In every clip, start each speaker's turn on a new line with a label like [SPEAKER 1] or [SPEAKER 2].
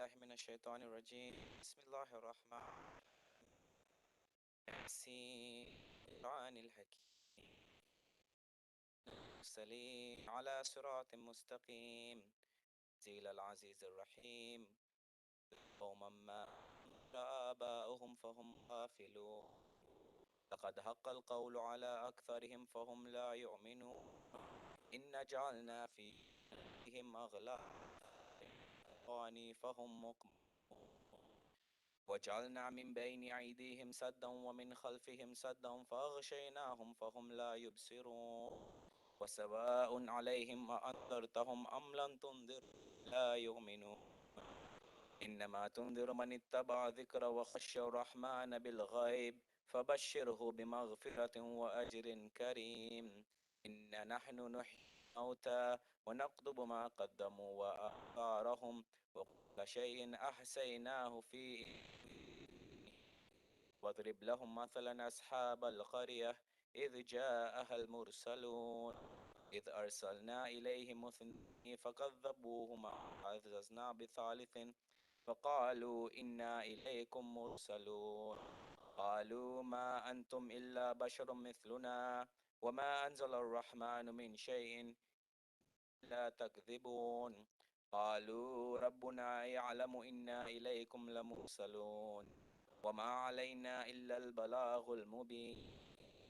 [SPEAKER 1] بالله من الشيطان الرجيم. بسم الله الرحمن الرحيم. القرآن الحكيم المرسلين على صراط مستقيم تنزيل العزيز الرحيم. قوما ما آباؤهم فهم غافلون لقد حق القول على أكثرهم فهم لا يؤمنون إن جعلنا فيهم أغلالا فهم مقمحون وجعلنا من بين أيديهم سدا ومن خلفهم سدا فأغشيناهم فهم لا يبصرون وسواء عليهم أأنذرتهم أم لم تنذر لا يؤمنون إنما تنذر من اتبع ذكر وخشى الرحمن بالغيب فبشره بمغفرة وأجر كريم. إنا نحن نحيي الموتى ونكتب ما قدموا وآثارهم وكل شيء أحصيناه في واضرب لهم مثلا أصحاب القرية إذ جاءها المرسلون إذ أرسلنا إليهم اثنين فكذبوهما عززنا بثالث فقالوا إنا إليكم مرسلون قالوا ما أنتم إلا بشر مثلنا وما أنزل الرحمن من شيء لا تكذبون قالوا ربنا يعلم إنا إليكم لمرسلون وما علينا إلا البلاغ المبين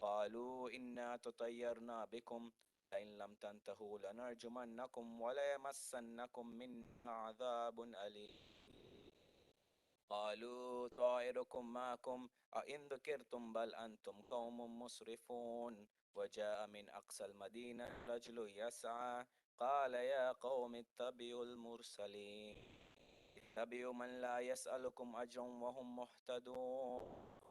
[SPEAKER 1] قالوا إنا تطيرنا بكم لئن لم تنتهوا لنرجمنكم وليمسنكم منا عذاب أليم قالوا طائركم معكم أئن ذكرتم بل أنتم قوم مسرفون وجاء من أقصى المدينة رجل يسعى قال يا قوم اتبعوا المرسلين اتبعوا من لا يسألكم أجرا وهم مهتدون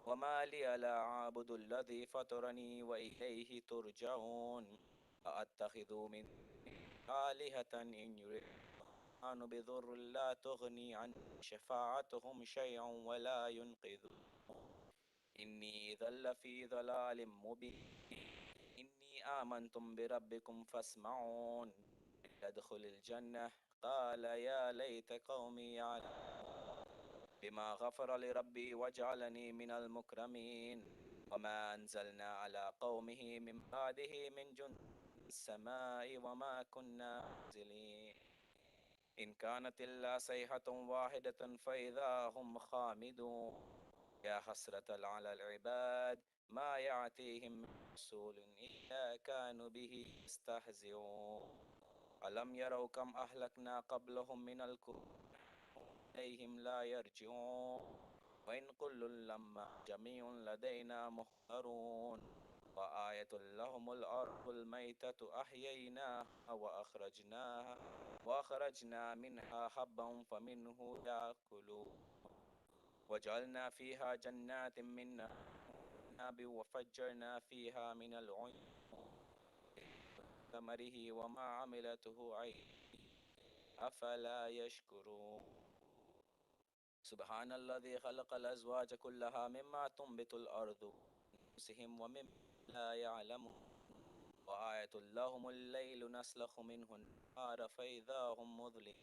[SPEAKER 1] وما لي لا أعبد الذي فطرني وإليه ترجعون أأتخذ من آلهة إن يردن بضر لا تغني عن شفاعتهم شيئا ولا ينقذون إني إذا لفي ضلال مبين إني آمنتم بربكم فاسمعون يدخل الجنة قال يا ليت قومي يعلمون بما غفر لربي وجعلني من المكرمين وما أنزلنا على قومه من بعده من جند السماء وما كنا منزلين إن كانت إلا صيحة واحدة فإذا هم خامدون يا حسرة على العباد ما يأتيهم من رسول إلا كانوا به يستهزئون ألم يروا كم أهلكنا قبلهم من القرون إليهم لا يرجعون وإن كل لما جميع لدينا محضرون وآية لهم الأرض الميتة أحييناها وأخرجنا منها حبا فمنه يأكلون وجعلنا فيها جنات من نخيل وفجرنا فيها من العيون ثمره وما عملته أيدي أفلا يشكرون سبحان الذي خلق الأزواج كلها مما تنبت الأرض أنفسهم ومما لا يعلمون وآية لهم الليل نسلخ منه النهار فإذا هم مظلمون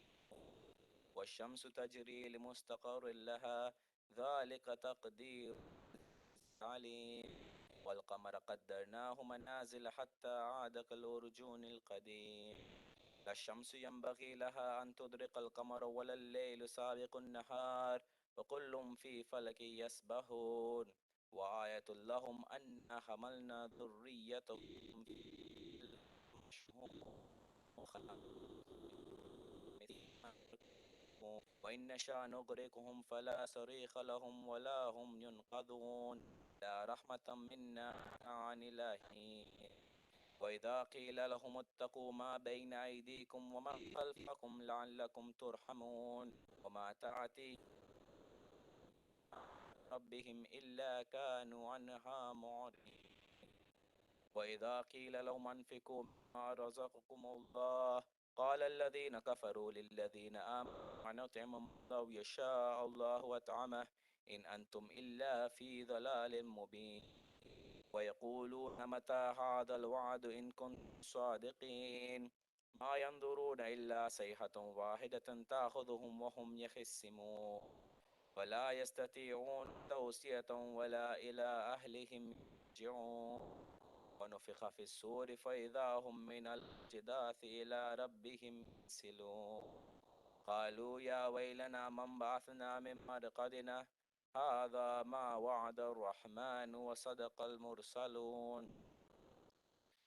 [SPEAKER 1] والشمس تجري لمستقر لها ذلك تقدير عليم والقمر قدرناه منازل حتى عاد كالأرجون القديم لا الشمس ينبغي لها أن تدرك القمر ولا الليل سابق النهار وكل في فلك يسبحون وآية لهم أن حملنا ذريتهم في وإن نشاء نغرقهم فلا صريخ لهم ولا هم ينقذون لا رحمة منا عن الهين وإذا قيل لهم اتقوا ما بين أيديكم وما خلفكم لعلكم ترحمون وما تأتي ربهم إلا كانوا عنها معرضين وإذا قيل لهم أنفقوا مما رزقكم الله قال الذين كفروا للذين آمنوا نطعم من لو يشاء الله وأطعمه إن أنتم إلا في ضلال مبين ويقولون متى هذا الوعد إن كنتم صادقين ما ينظرون إلا صيحة واحدة تأخذهم وهم يخصمون ولا يستطيعون توصية ولا إلى أهلهم يرجعون ونفخ في الصور فإذا هم من الأجداث إلى ربهم ينسلون قالوا يا ويلنا من بعثنا من مرقدنا هذا ما وعد الرحمن وصدق المرسلون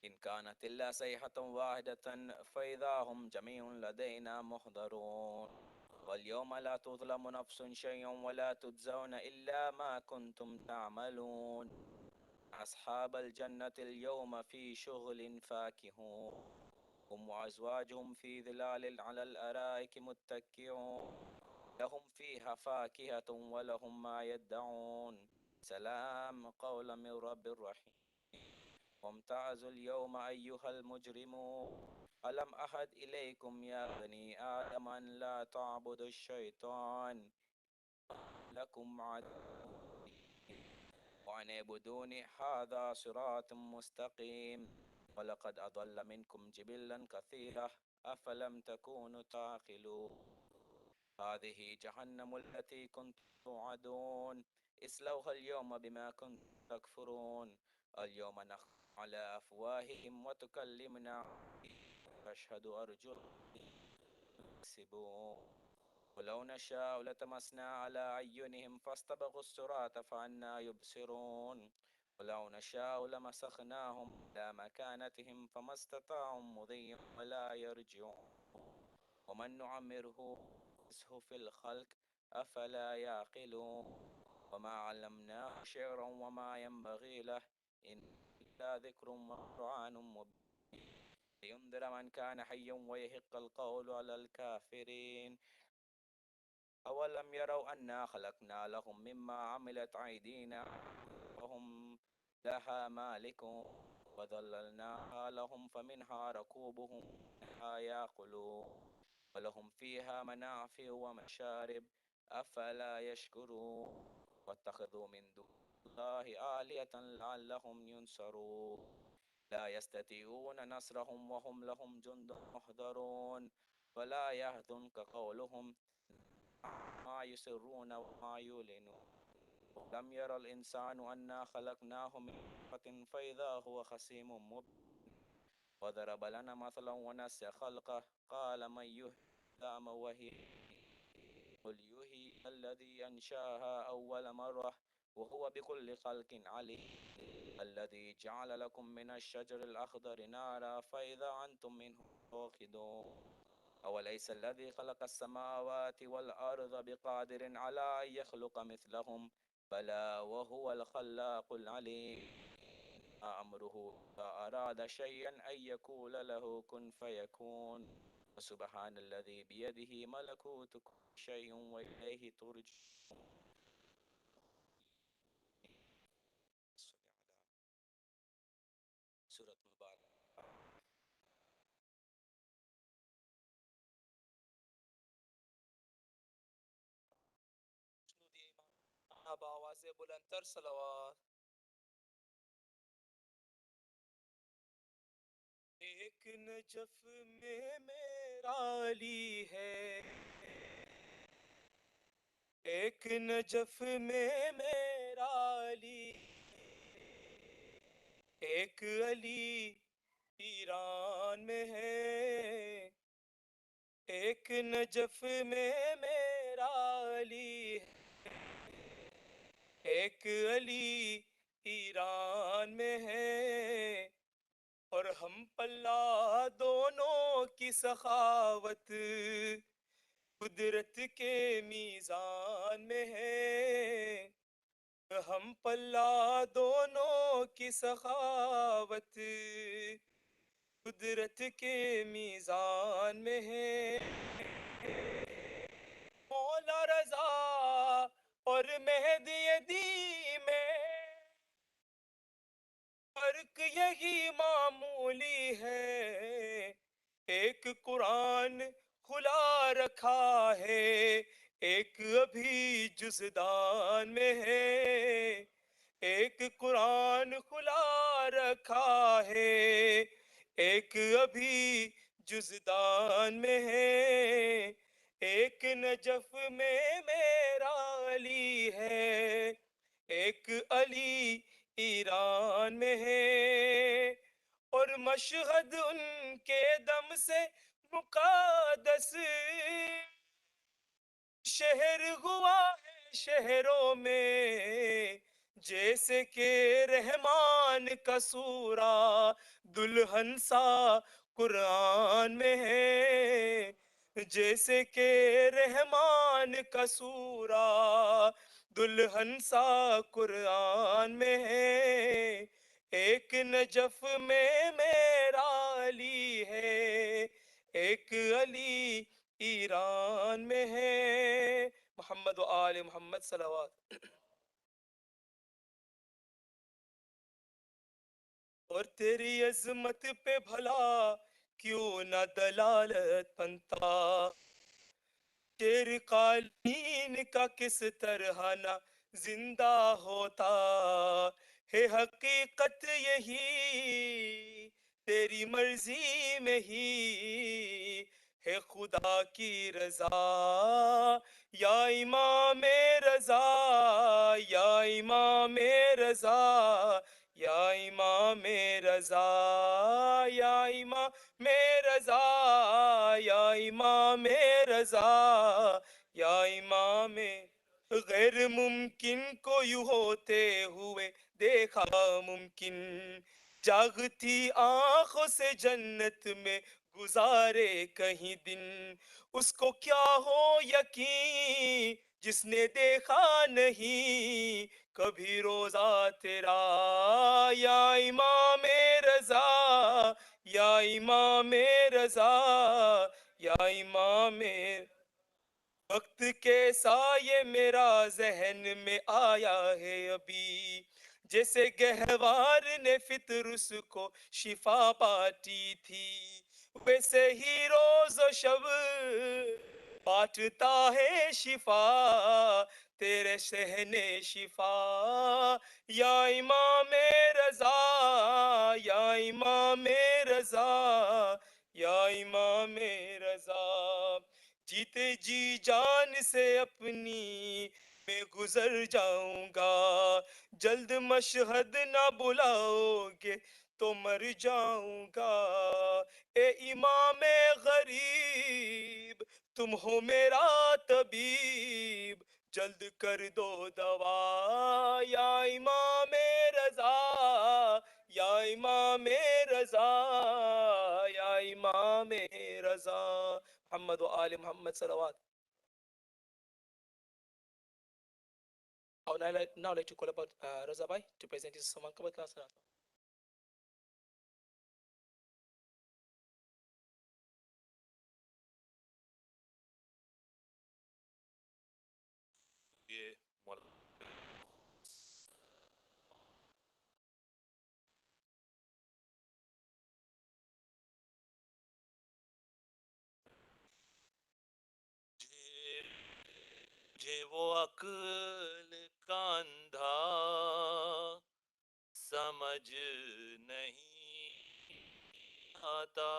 [SPEAKER 1] إن كانت إلا صيحة واحدة فإذا هم جميع لدينا محضرون واليوم لا تظلم نفس شيئا ولا تجزون إلا ما كنتم تعملون أصحاب الجنة اليوم في شغل فاكهون هم وأزواجهم في ظلال على الأرائك متكئون لهم فيها فاكهة ولهم ما يدعون سلام قولا من رب رحيم وامتازوا اليوم أيها المجرمون ألم أحد إليكم يا بني آدم أن لا تعبدوا الشيطان لكم عدو وأن اعبدوني هذا صراط مستقيم ولقد أضل منكم جبلا كثيرا أفلم تكونوا تعقلون هذه جهنم التي كنتم توعدون اصلوها اليوم بما كنتم تكفرون اليوم نختم على أفواههم وتكلمنا تشهد أرجلهم يكسبون ولو نشاء لتمسنا على أعينهم فاستبقوا الصراط فأنا يبصرون ولو نشاء لمسخناهم على مكانتهم فما استطاعوا مضيا ولا يرجعون ومن نعمره ننقصه في الخلق أفلا يعقلون وما علمناه شعرا وما ينبغي له إن إلا ذكر وقرآن مبين لينذر من كان حيا ويحق القول على الكافرين أولم يروا أنا خلقنا لهم مما عملت أيدينا وهم لها مالكون وذللناها لهم فمنها ركوبهم ومنها يأكلون ولهم فيها منافع ومشارب أفلا يشكرون واتخذوا من دون الله آلهة لعلهم ينصرون لا يستطيعون نصرهم وهم لهم جند محضرون ولا يحزنك قولهم ما يسرون وما يعلنون لم ير الإنسان أنا خلقناه من نطفة فإذا هو خصيم مبين وضرب لنا مثلا ونسي خلقه قال من يحيي العظام وهي قل يحيي الذي أنشأها أول مرة وهو بكل خلق عليم الذي جعل لكم من الشجر الأخضر نارا فإذا أنتم منه توقدون أوليس الذي خلق السماوات والأرض بقادر على أن يخلق مثلهم بلى وهو الخلاق العليم أمره إذا أراد شيئا أن يقول له كن فيكون وسبحان الذي بيده ملكوت كل شيء وإليه ترجعون سورة مبارکہ
[SPEAKER 2] اب آواز بلندتر صلوات. ایک نجف میں میرا علی ہے، ایک نجف میں میرا علی، ایک علی ایران میں ہے، ایک نجف میں میرا علی ہے، ایک علی ایران میں ہے، اور ہم پلہ دونوں کی سخاوت قدرت کے میزان میں ہے، ہم پلہ دونوں کی سخاوت قدرت کے میزان میں ہے، مولا رضا اور مہدی دی میں فرق یہی معمولی ہے، ایک قرآن کھلا رکھا ہے، ایک ابھی جزدان میں ہے، ایک قرآن کھلا رکھا ہے، ایک ابھی جزدان میں ہے، ایک نجف میں میرا علی ہے، ایک علی ایران میں ہے، اور مشہد ان کے دم سے مقدس شہر ہوا ہے شہروں میں، جیسے کہ رحمان کا سورہ دلہن سا قرآن میں ہے، جیسے کہ رحمان کا سورہ دلہن سا قرآن میں ہے، ایک نجف میں میرا علی ہے، ایک علی ایران میں ہے۔ محمد و آل محمد صلوات۔ اور تیری عظمت پہ بھلا کیوں نہ دلالت بنتا، شیر قالین کا کس طرح نہ زندہ ہوتا، ہے حقیقت یہی تیری مرضی میں ہی ہے خدا کی رضا، یا امام رضا، یا امام رضا، یا امام رضا، یا امام رضا، یا امام رضا، یا امام غیر ممکن کو یوں ہوتے ہوئے دیکھا ممکن، جاگتی آنکھوں سے جنت میں گزارے کہیں دن، اس کو کیا ہو یقین جس نے دیکھا نہیں کبھی روزہ تیرا، یا امام رضا، یا امام رضا، یا امام وقت کے سائے میرا ذہن میں آیا ہے ابھی، جیسے گہوار نے فطرس کو شفا بانٹی تھی، ویسے ہی روز و شب بانٹتا ہے شفا تیرے شہن شفا، یا امام رضا، یا امام رضا، یا امام رضا، جیتے جی جان سے اپنی میں گزر جاؤں گا، جلد مشہد نہ بلاؤ گے تو مر جاؤں گا، اے امام غریب تم ہو میرا طبیب، جلد کر دو دوا، یا امام رضا، یا امام رضا، یا امام رضا۔ محمد و آل محمد صلوات۔ Now I'd like to call about Raza Bhai to present his Saman Kabat class.
[SPEAKER 3] یہ مجھے وہ عقل کا اندھا سمجھ نہیں آتا،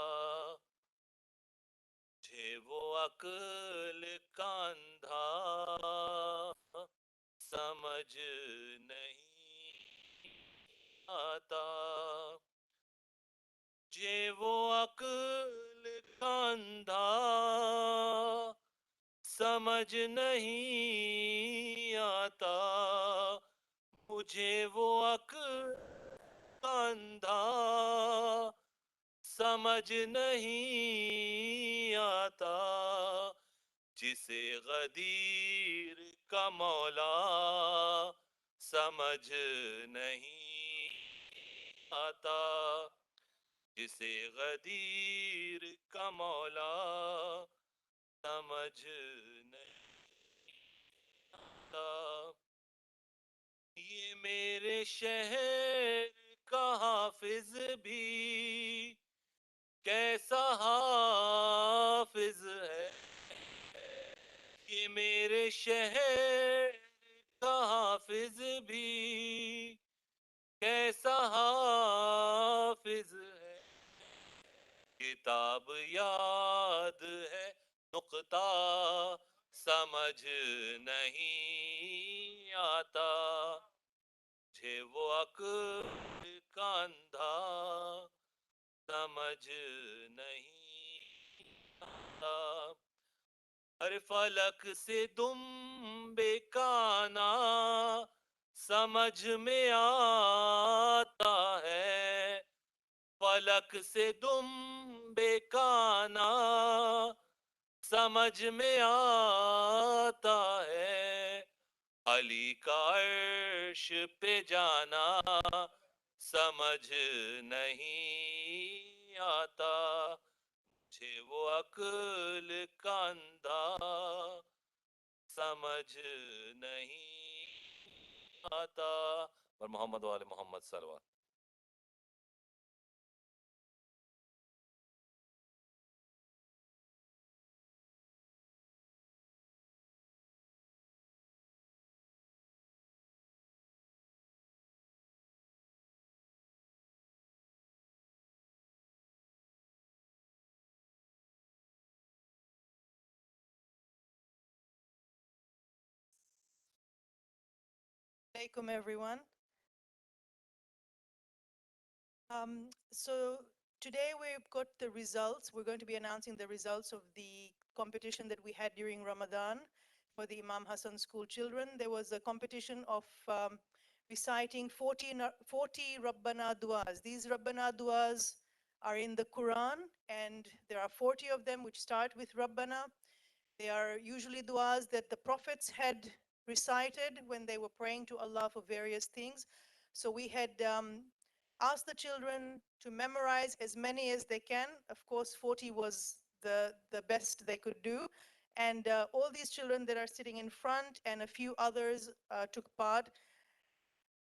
[SPEAKER 3] مجھے وہ عقل کا اندھا سمجھ نہیں آتا، مجھے وہ عقل کا اندھا سمجھ نہیں آتا، مجھے وہ عقل کا اندھا سمجھ نہیں آتا، جسے غدیر کا مولا سمجھ نہیں آتا، جسے غدیر کا مولا سمجھ نہیں آتا، یہ میرے شہر کا حافظ بھی کیسا حافظ ہے، یہ میرے شہر کا حافظ بھی کیسا حافظ ہے، کتاب یاد ہے نقطہ سمجھ نہیں آتا، مجھے وہ عقل کا اندھا سمجھ نہیں آتا، ہر فلک سے دم بے کانا سمجھ میں آتا ہے، فلک سے دم بے کانا سمجھ میں آتا ہے، علی کا عرش پہ جانا سمجھ نہیں آتا، مجھے وہ عقل کا اندھا سمجھ نہیں آتا۔ اور محمد وآل محمد صلوات۔
[SPEAKER 4] Alaikum everyone. So today we've got the results. We're going to be announcing the results of the competition that we had during Ramadan for the Imam Hassan school children. There was a competition of reciting 40 Rabbana du'as. These Rabbana du'as are in the Quran, and there are 40 of them which start with Rabbana. They are usually du'as that the prophets had recited when they were praying to Allah for various things. So we had asked the children to memorize as many as they can. Of course, 40 was the best they could do. And all these children that are sitting in front and a few others took part.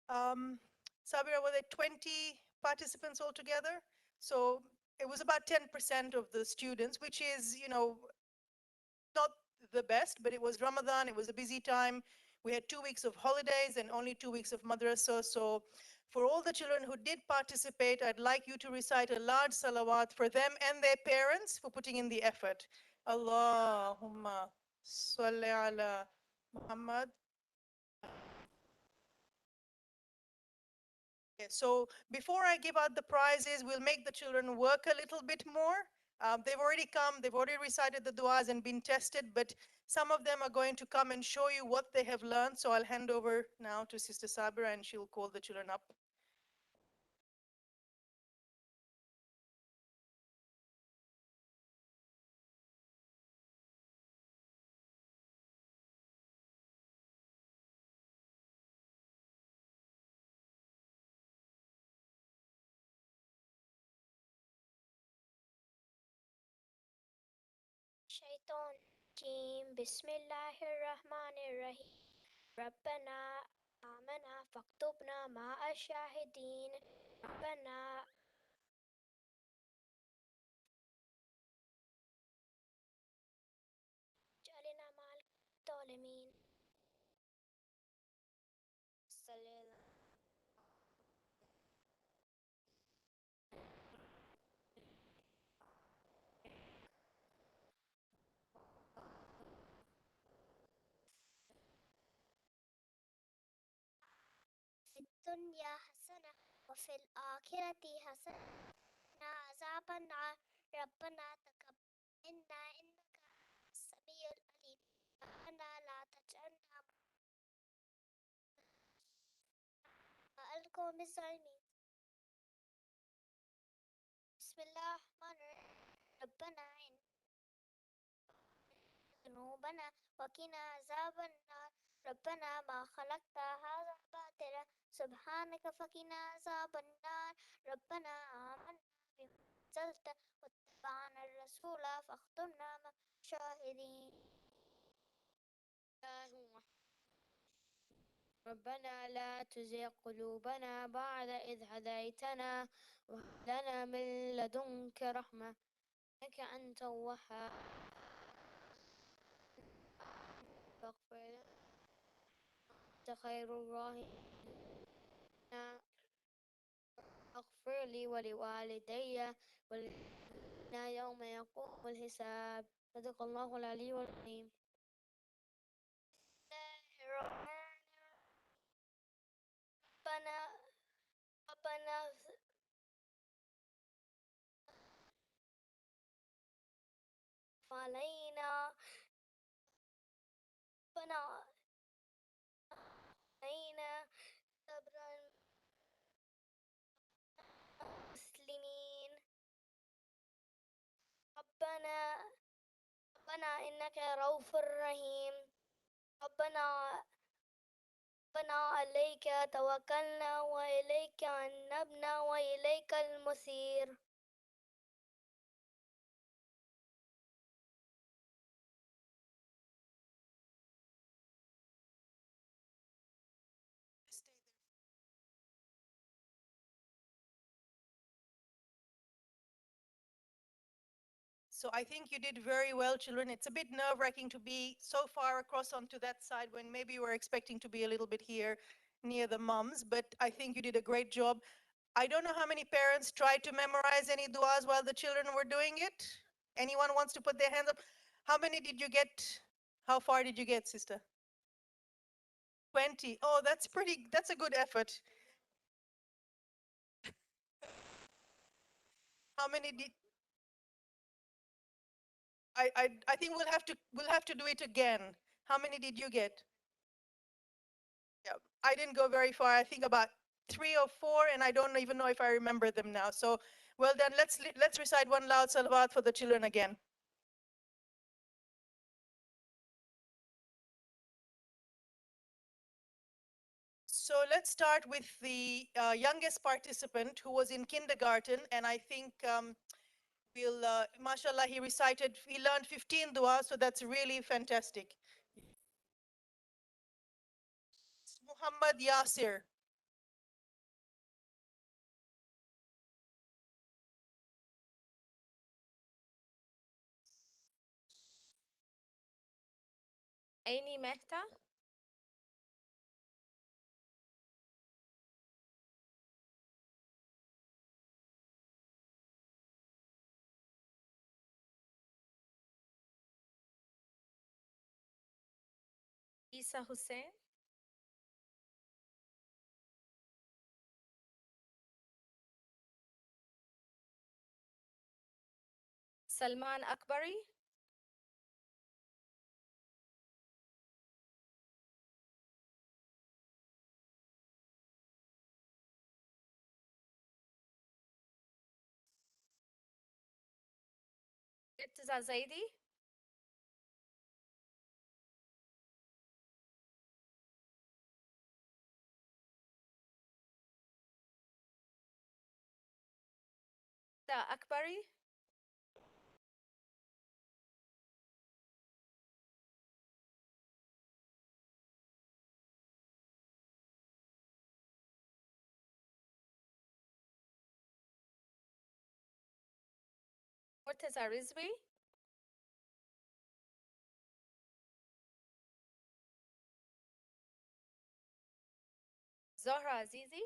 [SPEAKER 4] Sabira, were there 20 participants altogether? So it was about 10% of the students, which is, not the best, but it was Ramadan, it was a busy time. We had 2 weeks of holidays and only 2 weeks of madrasa. So for all the children who did participate, I'd like you to recite a large salawat for them and their parents for putting in the effort. Allahumma salli ala Muhammad. Okay, so before I give out the prizes, we'll make the children work a little bit more. They've already come, they've already recited the du'as and been tested, but some of them are going to come and show you what they have learned. So I'll hand over now to Sister Sabira and she'll call the children up.
[SPEAKER 5] شیطان جیم بسم اللہ الرحمن الرحیم ربنا آمنا فاکتبنا مع الشاہدین ربنا جعلنا مع الظالمین صلی اللہ فی الدنیا حسنہ وفی الآخرۃ حسنہ وقنا عذاب النار ربنا تقبل منا انک السمیع العلیم ربنا لا تجعلنا مع القوم الظالمین بسم اللہ الرحمن الرحیم ربنا ذنوبنا وقنا عذاب النار ربنا ما خلقت هذا باطلا سبحانك فقنا عذاب النار ربنا آمنا بما أنزلت واتبعنا الرسول فاختمنا مع الشاهدين ربنا لا تزغ قلوبنا بعد إذ هديتنا وهب لنا من لدنك رحمة إنك أنت الوهاب فاغفر لنا أنت خير الراحمين اغفر لي ولوالدي وللمؤمنين يوم يقوم الحساب صدق الله العلي العظيم بسم الله الرحمن ربنا ربنا علينا ربنا علينا صبرا مسلمين ربنا ربنا إنك رؤوف رحيم ربنا ربنا عليك توكلنا وإليك أنبنا وإليك المصير
[SPEAKER 4] So I think you did very well, children. It's a bit nerve-wracking to be so far across onto that side when maybe you were expecting to be a little bit here near the moms, but I think you did a great job. I don't know how many parents tried to memorize any du'as while the children were doing it. Anyone wants to put their hands up? How many did you get? How far did you get, sister? 20. Oh, that's a good effort. How many did, I think we'll have to do it again. How many did you get? Yeah, I didn't go very far. I think about 3 or 4, and I don't even know if I remember them now. So, well done. Let's recite one loud salawat for the children again. So let's start with the youngest participant who was in kindergarten, and I think mashallah, he learned 15 dua, so that's really fantastic. It's Muhammad Yasir.
[SPEAKER 6] Amy Mehta, Isa Hussein, Salman Akbari, Irtiza Zaidi, Da Akbari, Murtaza Rizvi, Zohra Azizi,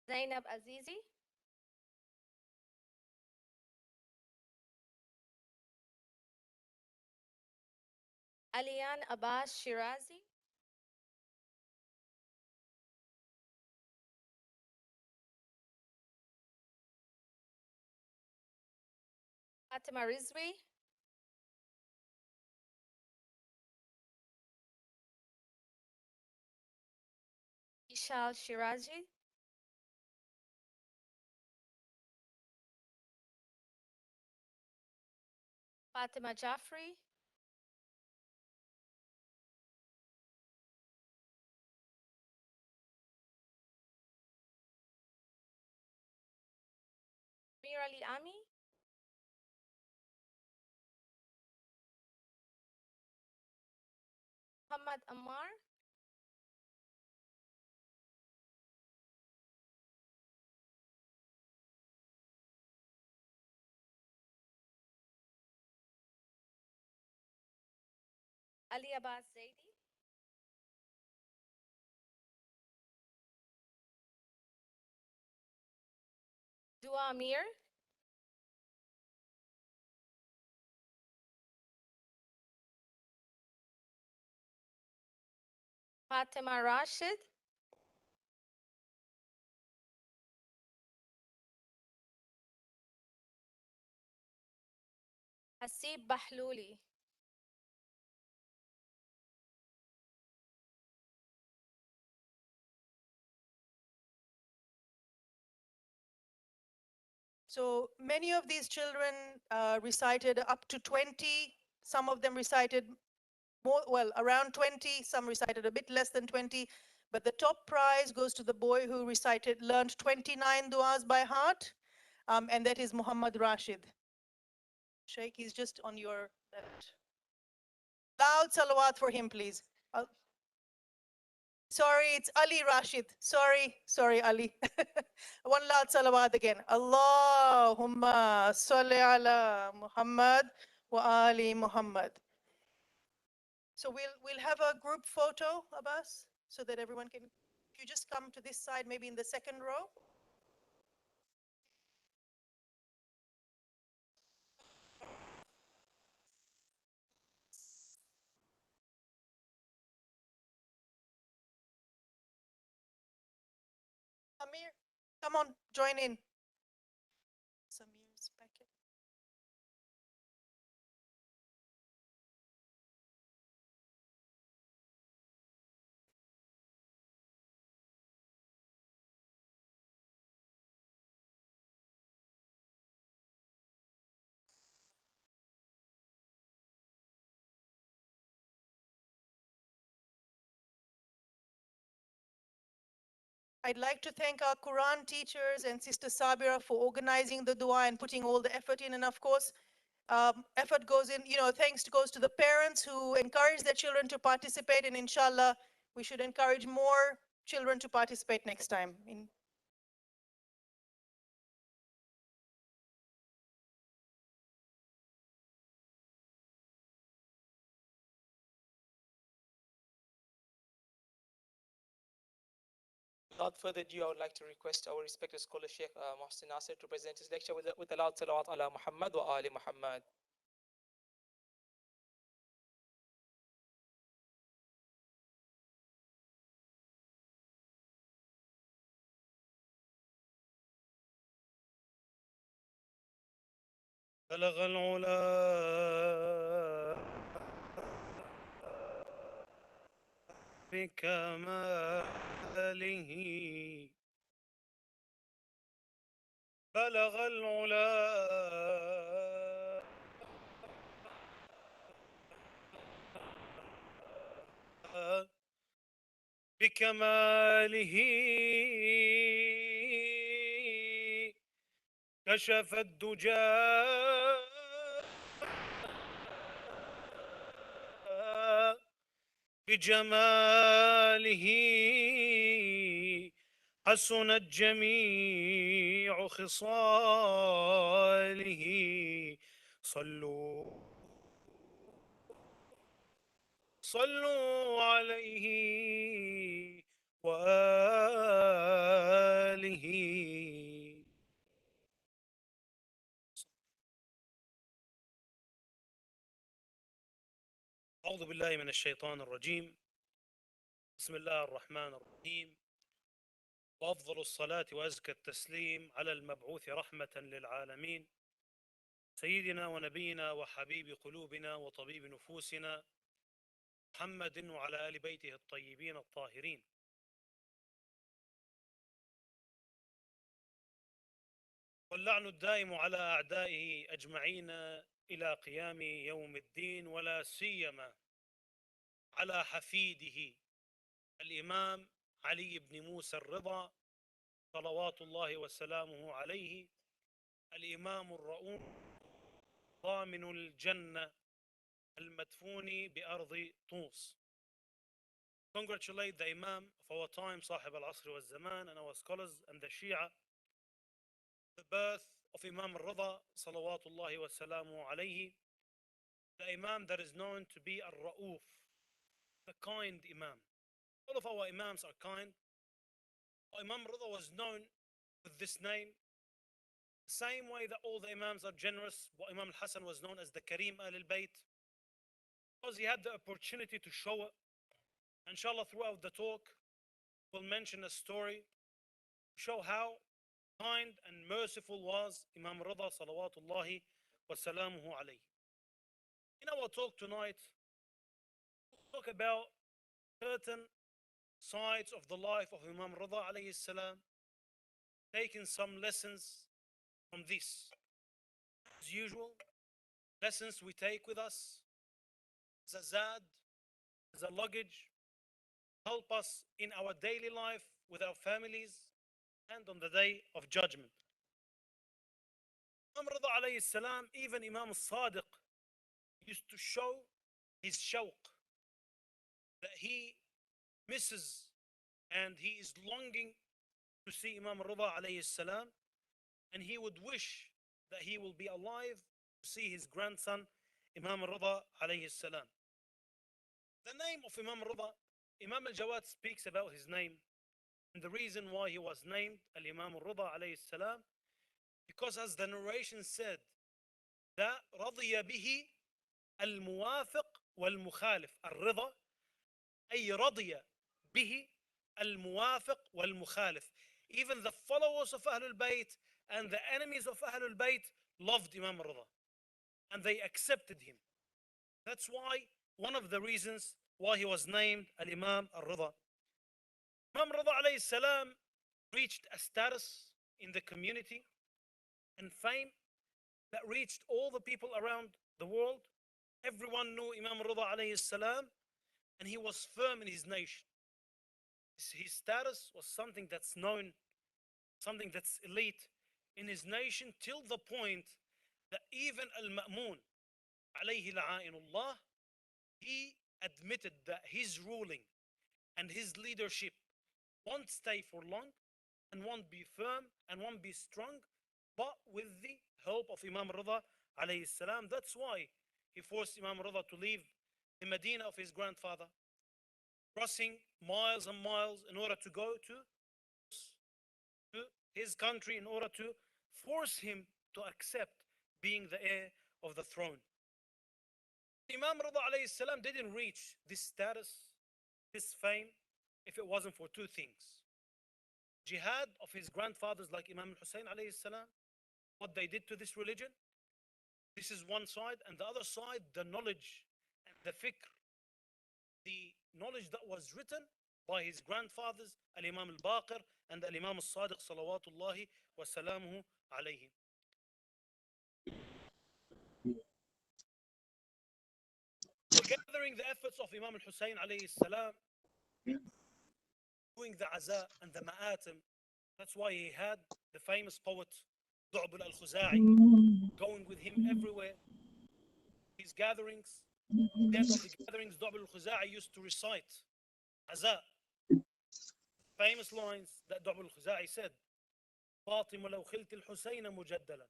[SPEAKER 6] Zainab Azizi, Alian Abbas Shirazi, Fatima Rizvi, Ishal Shirazi, Fatima Jaffrey, Mir Ali Ami, Muhammad Ammar, Ali Abbas Zaidi, Dua Amir, Fatima Rashid, Hasib Bahluli.
[SPEAKER 4] So many of these children recited up to 20. Some of them recited more, well, around 20. Some recited a bit less than 20. But the top prize goes to the boy who learned 29 du'as by heart, and that is Muhammad Rashid. Sheikh, he's just on your left. Loud salawat for him, please. Sorry, it's Ali Rashid. Sorry, Ali. One loud salawat again. Allahumma salli ala Muhammad wa ali Muhammad. So we'll have a group photo of us so that everyone can, if you just come to this side, maybe in the second row. Samir, come on, join in. Samir's packet. I'd like to thank our Quran teachers and Sister Sabira for organizing the dua and putting all the effort in. And of course, effort goes in, thanks goes to the parents who encourage their children to participate. And inshallah, we should encourage more children to participate next time.
[SPEAKER 2] Without further ado, I would like to request our respected scholar Sheikh Mohsin Nasir to present his lecture with a loud salawat ala Muhammad wa ali Muhammad.
[SPEAKER 3] بلغ العلا بكماله بلغ العلا بكماله كشف الدجى بجماله حسنت جميع خصاله صلوا عليه وآله. أعوذ بالله من الشيطان الرجيم. بسم الله الرحمن الرحيم، وأفضل الصلاة وأزكى التسليم على المبعوث رحمة للعالمين سيدنا ونبينا وحبيب قلوبنا وطبيب نفوسنا محمد وعلى آل بيته الطيبين الطاهرين. واللعن الدائم على أعدائه أجمعين إلى قيام يوم الدين، ولا سيما على حفيده الإمام علي بن موسى الرضا صلوات الله وسلامه عليه، الإمام الرؤوف ضامن الجنة المدفون بأرض Tus. Congratulate the Imam of our time, صاحب العصر والزمان, and our scholars and the Shia. The birth of Imam al-Rida صلوات الله وسلامه عليه, the Imam that is known to be al-Ra'uf, the kind Imam. All of our Imams are kind. Imam al-Rida was known with this name Same way that all the Imams are generous, but Imam al-Hassan was known as the Kareem al-Bayt, because he had the opportunity to show it. Inshallah, throughout the talk, we'll mention a story to show how kind and merciful was Imam Rida salawatullahi wa salamuhu alayhi. In our talk tonight, we'll talk about certain sides of the life of Imam Rida alayhi salam, taking some lessons from this. As usual, lessons we take with us as a zad, as a luggage, help us in our daily life with our families and on the day of judgment. Imam Rida alayhi salam, even Imam al-Sadiq used to show his shawq, that he misses and he is longing to see Imam Rida alayhi salam, and he would wish that he will be alive to see his grandson Imam Rida alayhi salam. The name of Imam Rida, Imam al-Jawad speaks about his name and the reason why he was named al-Imam al-Rida alayhi salam, because as the narration said, that رضي به الموافق والمخالف. الرضا أي رضي به الموافق والمخالف. Even the followers of Ahlul Bayt and the enemies of Ahlul Bayt loved Imam al-Rida and they accepted him. That's why one of the reasons why he was named al-Imam al-Rida. Imam Rida alayhi salam reached a status in the community and fame that reached all the people around the world. Everyone knew Imam Rida alayhi salam, and he was firm in his nation. His status was something that's known, something that's elite in his nation, till the point that even Al-Ma'mun alayhi la'inullah, he admitted that his ruling and his leadership won't stay for long and won't be firm and won't be strong, but with the help of Imam Rida alayhi salam. That's why he forced Imam Rida to leave the Medina of his grandfather, crossing miles and miles in order to go to his country in order to force him to accept being the heir of the throne. Imam Rida alayhi salam didn't reach this status, this fame, if it wasn't for two things. Jihad of his grandfathers like Imam al-Hussein alayhi salam, what they did to this religion. This is one side, and the other side, the knowledge and the fikr, the knowledge that was written by his grandfathers, Al-Imam al-Baqir and Al-Imam al-Sadiq salawatullahi wa salamuhu alayhim. So gathering the efforts of Imam al-Hussein alayhi salam, doing the aza and the ma'atim, that's why he had the famous poet Du'bul al-Khuza'i going with him everywhere. His gatherings, at the end of the gatherings, Du'bul al-Khuza'i used to recite aza, famous lines that Du'bul al-Khuza'i said, فاطمة لو خلت الحسين مجدلا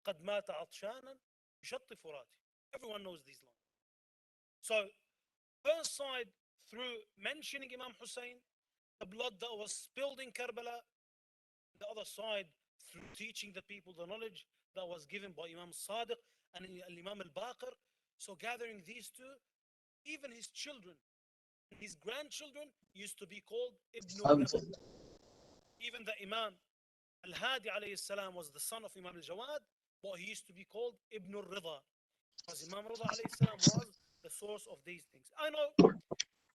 [SPEAKER 3] قد مات عطشانا بشط فراتي. Everyone knows these lines. So, first side, through mentioning Imam Hussein, the blood that was spilled in Karbala, the other side, through teaching the people the knowledge that was given by Imam Sadiq and Imam al-Baqir. So gathering these two, even his children, his grandchildren used to be called Ibn al-Rida. Even the Imam al-Hadi alayhi salam was the son of Imam al-Jawad, but he used to be called Ibn al-Rida, because Imam Rida alayhi salam was the source of these things. I know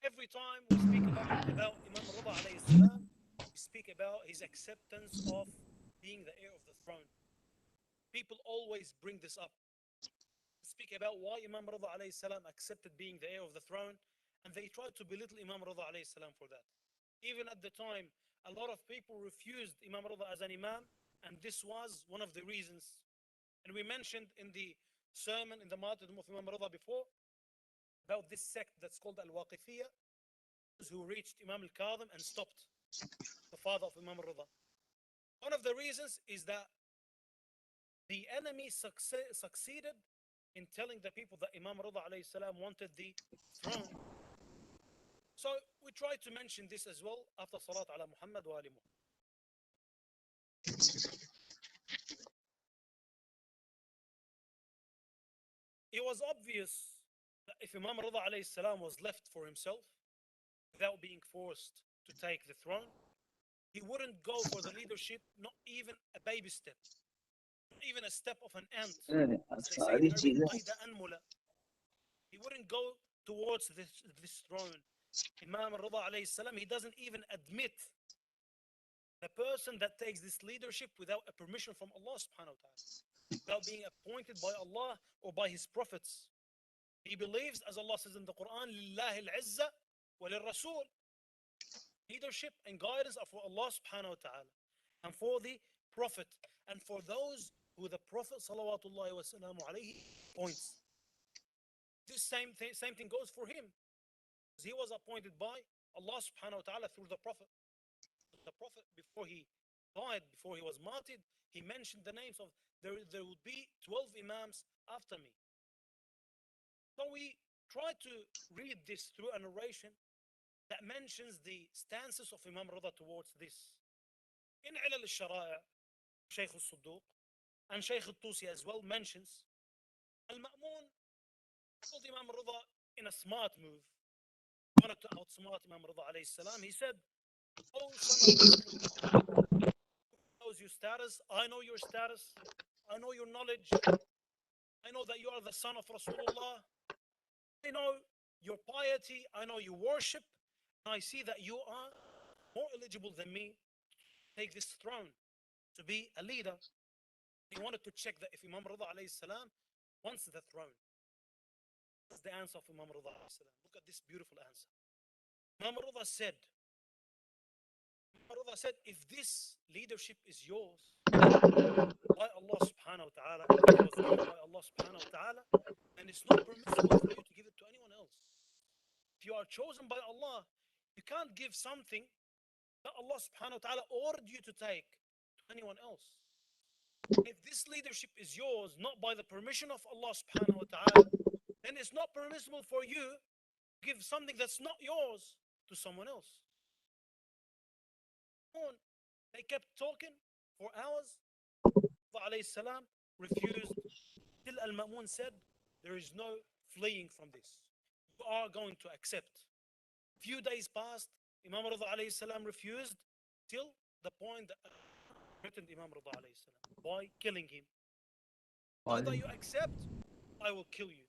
[SPEAKER 3] every time we speak about Imam Rida alayhi salam, we speak about his acceptance of being the heir of the throne. People always bring this up. Speak about why Imam Rida alayhi salam accepted being the heir of the throne, and they try to belittle Imam Rida alayhi salam for that. Even at the time, a lot of people refused Imam Rida as an imam, and this was one of the reasons. And we mentioned in the sermon in the martyrdom of Imam Rida before about this sect that's called Al-Waqifiyya, who reached Imam al-Kadhim and stopped the father of Imam Rida. One of the reasons is that the enemy succeeded in telling the people that Imam Rida alayhi salam wanted the throne. So we try to mention this as well after Salat ala Muhammad wa ali Muhammad. it was obvious that if Imam Rida alayhi salam was left for himself without being forced to take the throne, he wouldn't go for the leadership, not even a baby step, not even a step of an ant. As they say in Arabic, قيد أنملة. He wouldn't go towards this throne. Imam Rida alayhi salam, he doesn't even admit the person that takes this leadership without a permission from Allah subhanahu wa ta'ala, without being appointed by Allah or by his prophets. He believes, as Allah says in the Quran, لِلَّهِ الْعِزَّةِ وَلِلرَّسُولِ. Leadership and guidance are for Allah subhanahu wa ta'ala and for the Prophet and for those who the Prophet salawatullahi wa salamu alayhi points. This same thing goes for him. He was appointed by Allah subhanahu wa ta'ala through the Prophet. The Prophet, before he died, before he was martyred, he mentioned the names of there would be 12 Imams after me. So we try to read this through a narration that mentions the stances of Imam Rida towards this. In Ilal al-Shara'i', Shaykh al-Sudduq and Shaykh al-Tusi as well mentions Al-Ma'mun told Imam Rida in a smart move, wanted to outsmart Imam Rida alayhi salam. He said, "Oh son of Rasulullah, knows your status, I know your status, I know your knowledge, I know that you are the son of Rasulullah, I know your piety, I know your worship, and I see that you are more eligible than me to take this throne, to be a leader." He wanted to check that if Imam Rida alayhi salam wants the throne. That's the answer of Imam Rida alayhi salam. Look at this beautiful answer. Imam Rida said, if this leadership is yours by Allah subhanahu wa ta'ala, if it was given by Allah subhanahu wa ta'ala, then it's not permissible for you to give it to anyone else. If you are chosen by Allah, you can't give something that Allah subhanahu wa ta'ala ordered you to take to anyone else. If this leadership is yours not by the permission of Allah subhanahu wa ta'ala, then it's not permissible for you to give something that's not yours to someone else. They kept talking for hours. Alayhi salam refused till Al-Ma'mun said, there is no fleeing from this. You are going to accept. Few days passed, Imam Rida alayhi salam refused till the point that threatened Imam Rida alayhi salam by killing him. Either you accept, I will kill you.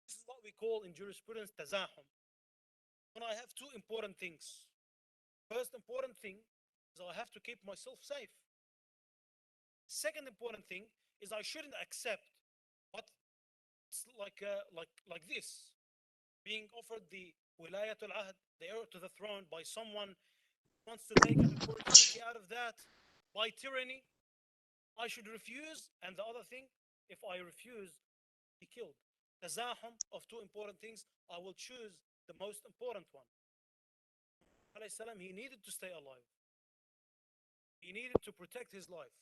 [SPEAKER 3] This is what we call in jurisprudence tazahum. When I have two important things. First important thing is I have to keep myself safe. Second important thing is I shouldn't accept what's like this, being offered the wilayatul ahd, the heir to the throne, by someone who wants to take an opportunity out of that by tyranny. I should refuse, and the other thing, if I refuse, be killed. Tazahum of two important things, I will choose the most important one. He needed to stay alive. He needed to protect his life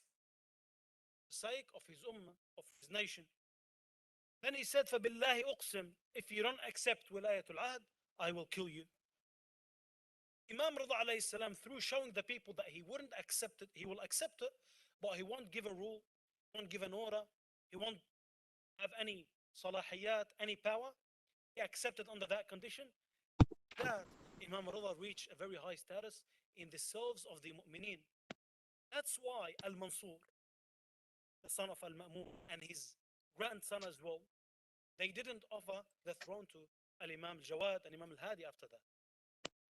[SPEAKER 3] for the sake of his ummah, of his nation. Then he said, فَبِاللَّهِ أُقْسِمْ, if you don't accept wilayatul ahd, I will kill you. Imam Rida alayhi salam, through showing the people that he wouldn't accept it, he will accept it, but he won't give a rule, he won't give an order, he won't have any salahiyat, any power. He accepted under that condition. That Imam Rida reached a very high status in the selves of the mu'mineen. That's why Al-Mansur, the son of Al-Ma'mun, and his grandson as well, they didn't offer the throne to Al-Imam Al-Jawad and Imam Al-Hadi after that.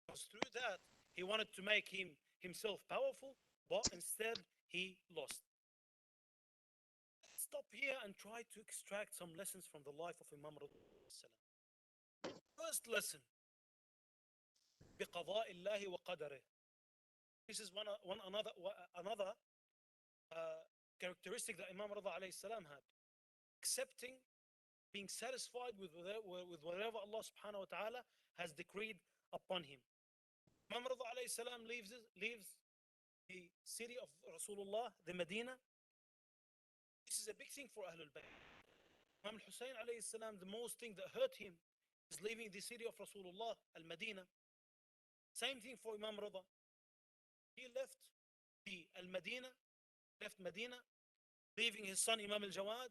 [SPEAKER 3] Because through that, he wanted to make himself powerful, but instead he lost. Let's stop here and try to extract some lessons from the life of Imam Rida. First lesson, بقضاء الله وقدره. This is another characteristic that Imam Rida alayhi salam had. Accepting, being satisfied with whatever Allah subhanahu wa ta'ala has decreed upon him. Imam Rida alayhi salam leaves the city of Rasulullah, the Medina. This is a big thing for Ahlul Bayt. Imam Hussein alayhi salam, the most thing that hurt him is leaving the city of Rasulullah, Al-Medina. Same thing for Imam Rida. He left Medina, leaving his son Imam Al-Jawad,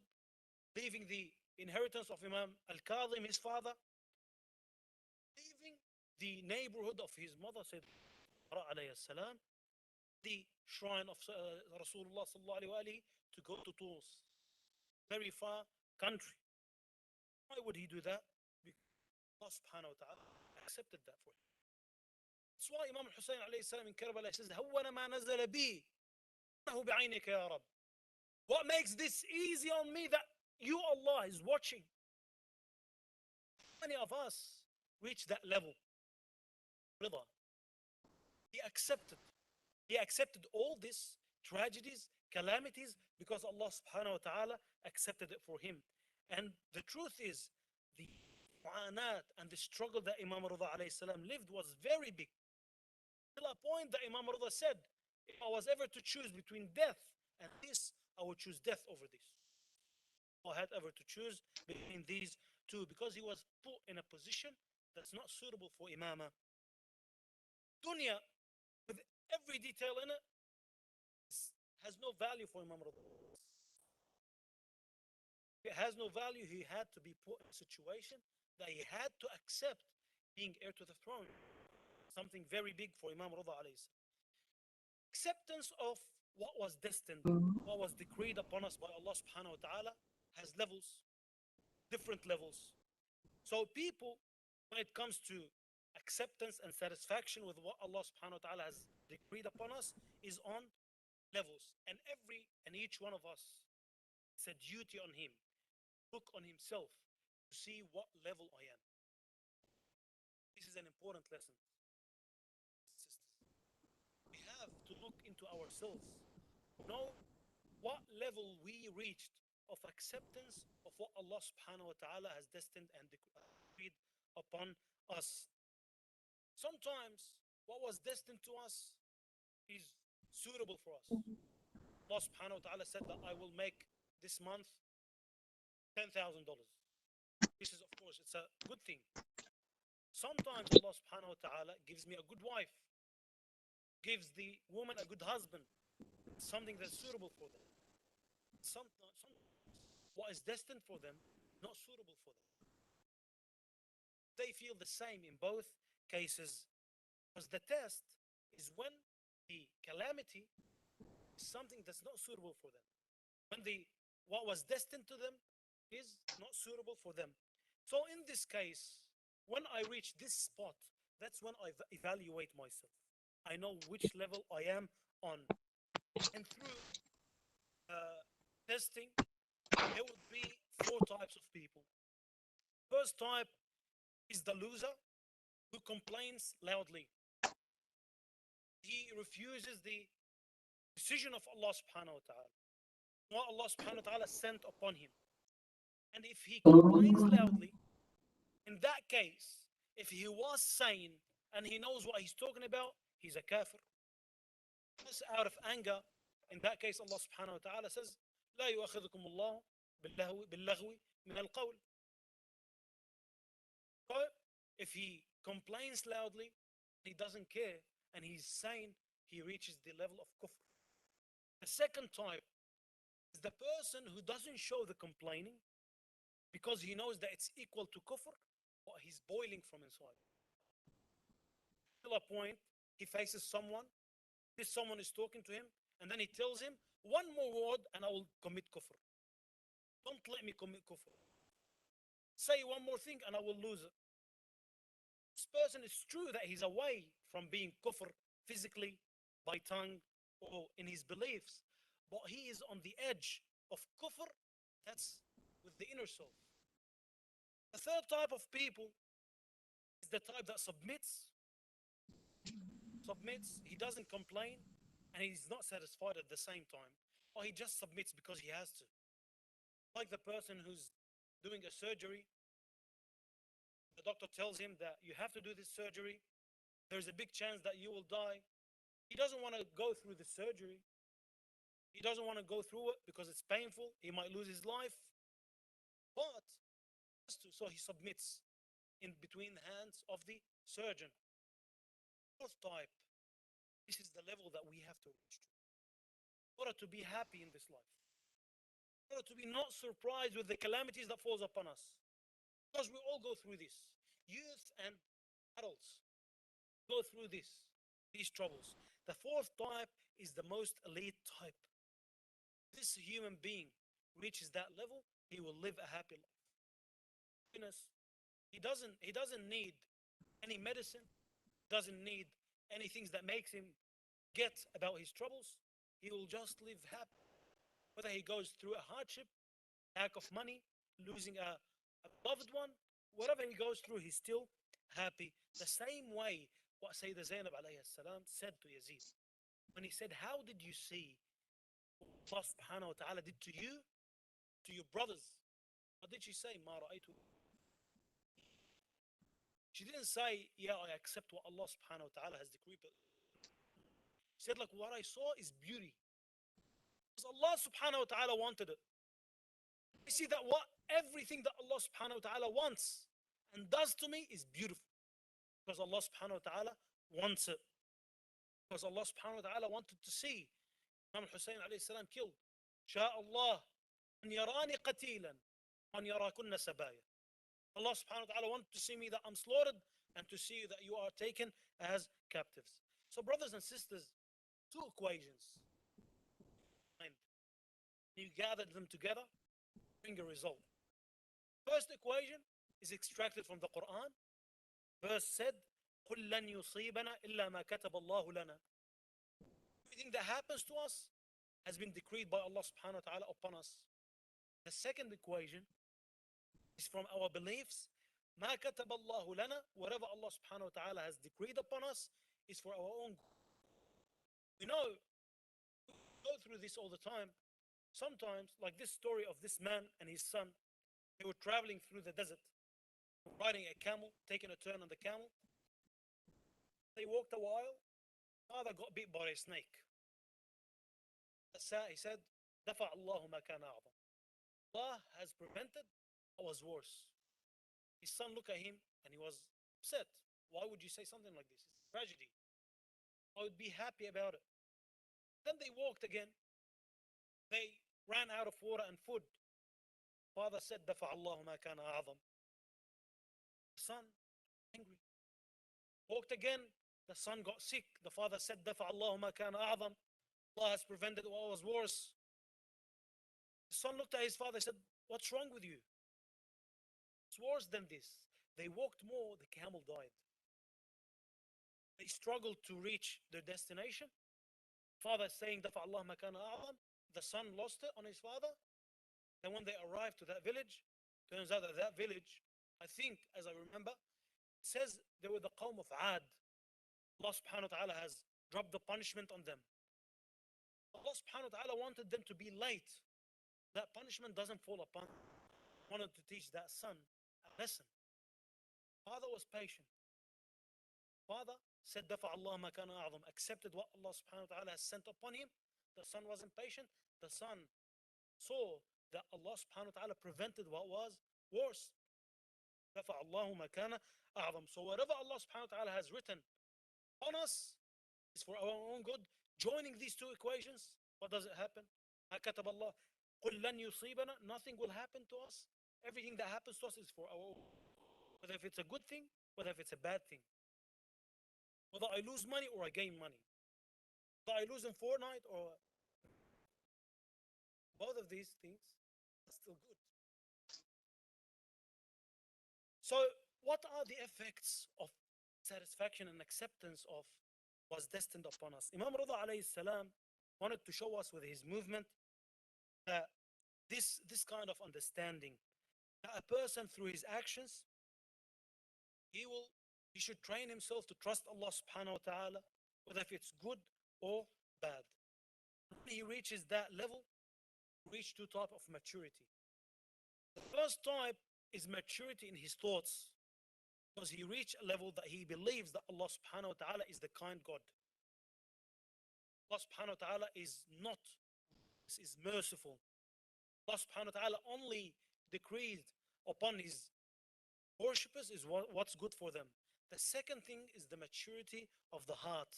[SPEAKER 3] leaving the inheritance of Imam Al-Kadhim, his father, leaving the neighborhood of his mother, Sayyidina alayhi salam, the shrine of Rasulullah sallallahu alayhi wa alihi, to go to Tunis, very far country. Why would he do that? Because Allah subhanahu wa ta'ala accepted that for him. That's why Imam Hussein alayhi salam in Karbala says, هون ما نزل بي إنه بعينك يا رب. What makes this easy on me that you, Allah, is watching. How many of us reach that level? Rida. He accepted. He accepted all these tragedies, calamities, because Allah subhanahu wa ta'ala accepted it for him. And the truth is, the mu'anat and the struggle that Imam Rida alayhi salam lived was very big. Till a point that Imam Rida said, if I was ever to choose between death and this, I would choose death over this. I had ever to choose between these two, because he was put in a position that's not suitable for Imama. Dunya, with every detail in it, has no value for Imam Rida. It has no value. He had to be put in a situation that he had to accept being heir to the throne. Something very big for Imam Rida alayhi salam. Acceptance of what was destined, what was decreed upon us by Allah subhanahu wa ta'ala, has levels, different levels. So people, when it comes to acceptance and satisfaction with what Allah subhanahu wa ta'ala has decreed upon us, is on levels. And every and each one of us, it's a duty on him, look on himself to see what level I am. This is an important lesson. We have to look into ourselves, know what level we reached of acceptance of what Allah subhanahu wa ta'ala has destined and decreed upon us. Sometimes what was destined to us is suitable for us. Allah subhanahu wa ta'ala said that I will make this month $10,000. This is, of course, it's a good thing. Sometimes Allah subhanahu wa ta'ala gives me a good wife, gives the woman a good husband, something that's suitable for them. Sometimes what is destined for them, not suitable for them. They feel the same in both cases, because the test is when the calamity is something that's not suitable for them, when what was destined to them is not suitable for them. So in this case, when I reach this spot, that's when I evaluate myself. I know which level I am on. And through testing, there would be 4 types of people. First type is the loser who complains loudly. He refuses the decision of Allah subhanahu wa ta'ala, what Allah subhanahu wa ta'ala sent upon him. And if he complains loudly, in that case, if he was sane and he knows what he's talking about, he's a kafir. Just out of anger, in that case, Allah subhanahu wa ta'ala says, لا يؤاخذكم الله باللغو من القول. So, if he complains loudly, he doesn't care, and he's sane, he reaches the level of kufr. The second type is the person who doesn't show the complaining because he knows that it's equal to kufr, but he's boiling from inside. Till a point, he faces someone, this someone is talking to him, and then he tells him, one more word and I will commit kufr. Don't let me commit kufr. Say one more thing and I will lose it. This person, is true that he's away from being kufr physically, by tongue, or in his beliefs, but he is on the edge of kufr, that's with the inner soul. The third type of people is the type that submits, he doesn't complain, and he's not satisfied at the same time, or he just submits because he has to. Like the person who's doing a surgery, the doctor tells him that you have to do this surgery, there's a big chance that you will die. He doesn't want to go through the surgery. He doesn't want to go through it because it's painful. He might lose his life. But so he submits in between the hands of the surgeon. Fourth type, this is the level that we have to reach to in order to be happy in this life. in order to be not surprised with the calamities that falls upon us. Because we all go through this. Youth and adults go through these troubles. The fourth type is the most elite type. This human being reaches that level, he will live a happy life. Happiness, he doesn't need any medicine, doesn't need any things that makes him get about his troubles. He will just live happy. Whether he goes through a hardship, lack of money, losing a loved one, whatever he goes through, he's still happy. The same way what Sayyidina Zainab alayhi salam said to Yazid. When he said, how did you see what Allah subhanahu wa ta'ala did to you, to your brothers? What did she say? Ma ra'aytu. She didn't say, yeah, I accept what Allah subhanahu wa ta'ala has decreed. She said, like, what I saw is beauty. Because Allah subhanahu wa ta'ala wanted it. I see that everything that Allah subhanahu wa ta'ala wants and does to me is beautiful. Because Allah subhanahu wa ta'ala wants it. Because Allah subhanahu wa ta'ala wanted to see Imam Hussein alayhi salam killed. شاء الله أن يراني قتيلا وأن يراكن سبايا. Allah subhanahu wa ta'ala wanted to see me that I'm slaughtered and to see that you are taken as captives. So brothers and sisters, two equations. And you gathered them together, bring a result. First equation is extracted from the Quran. Verse said, قُلْ لَنْ يُصِيبَنَا إِلَّا مَا كَتَبَ اللَّهُ لَنَا. Everything that happens to us has been decreed by Allah subhanahu wa ta'ala upon us. The second equation is from our beliefs. مَا كَتَبَ اللَّهُ لَنَا. Whatever Allah subhanahu wa ta'ala has decreed upon us is for our own good. We know, we go through this all the time. Sometimes, like this story of this man and his son, they were traveling through the desert, riding a camel, taking a turn on the camel. They walked a while. Father got bit by a snake. He said, دفع الله ما كان أعظم. Allah has prevented what was worse. His son looked at him and he was upset. Why would you say something like this? It's a tragedy. I would be happy about it. Then they walked again. They ran out of water and food. Father said, دفع الله ما كان أعظم. The son, angry. Walked again. The son got sick. The father said, دفع الله ما كان أعظم. Allah has prevented what was worse. The son looked at his father and said, what's wrong with you? It's worse than this. They walked more, the camel died. They struggled to reach their destination. Father saying, دفع الله ما كان أعظم. The son lost it on his father. Then when they arrived to that village, turns out that that village, I think, as I remember, it says they were the qawm of Ad. Allah subhanahu wa ta'ala has dropped the punishment on them. Allah subhanahu wa ta'ala wanted them to be late. That punishment doesn't fall upon them. Wanted to teach that son a lesson. Father was patient. Father said, دفع الله ما كان أعظم. Accepted what Allah subhanahu wa ta'ala has sent upon him. The son wasn't patient. The son saw that Allah subhanahu wa ta'ala prevented what was worse. دفع الله ما كان أعظم. So whatever Allah subhanahu wa ta'ala has written on us is for our own good. Joining these two equations, what does it happen? ما كتب الله قل لن يصيبنا. Nothing will happen to us. Everything that happens to us is for our own. Whether if it's a good thing, whether if it's a bad thing. Whether I lose money or I gain money. Whether I lose in Fortnite or both of these things are still good. So what are the effects of satisfaction and acceptance of was destined upon us? Imam Rida alayhi salam wanted to show us with his movement that this kind of understanding, that a person through his actions, he should train himself to trust Allah subhanahu wa ta'ala, whether if it's good or bad. When he reaches that level, reach two types of maturity. The first type is maturity in his thoughts, because he reached a level that he believes that Allah subhanahu wa ta'ala is the kind God. Allah subhanahu wa ta'ala is not, is merciful. Allah subhanahu wa ta'ala only decreed upon his worshippers is what's good for them. The second thing is the maturity of the heart.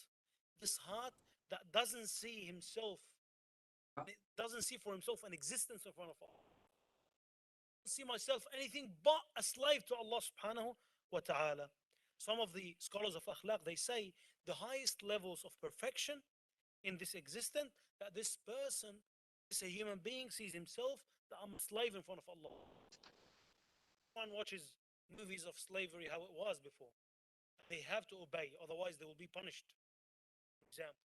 [SPEAKER 3] This heart that doesn't see himself He doesn't see for himself an existence in front of Allah. I don't see myself anything but a slave to Allah subhanahu wa ta'ala. Some of the scholars of akhlaq, they say the highest levels of perfection in this existence, that this person, this a human being, sees himself that I'm a slave in front of Allah. One watches movies of slavery, how it was before. They have to obey, otherwise they will be punished. For example,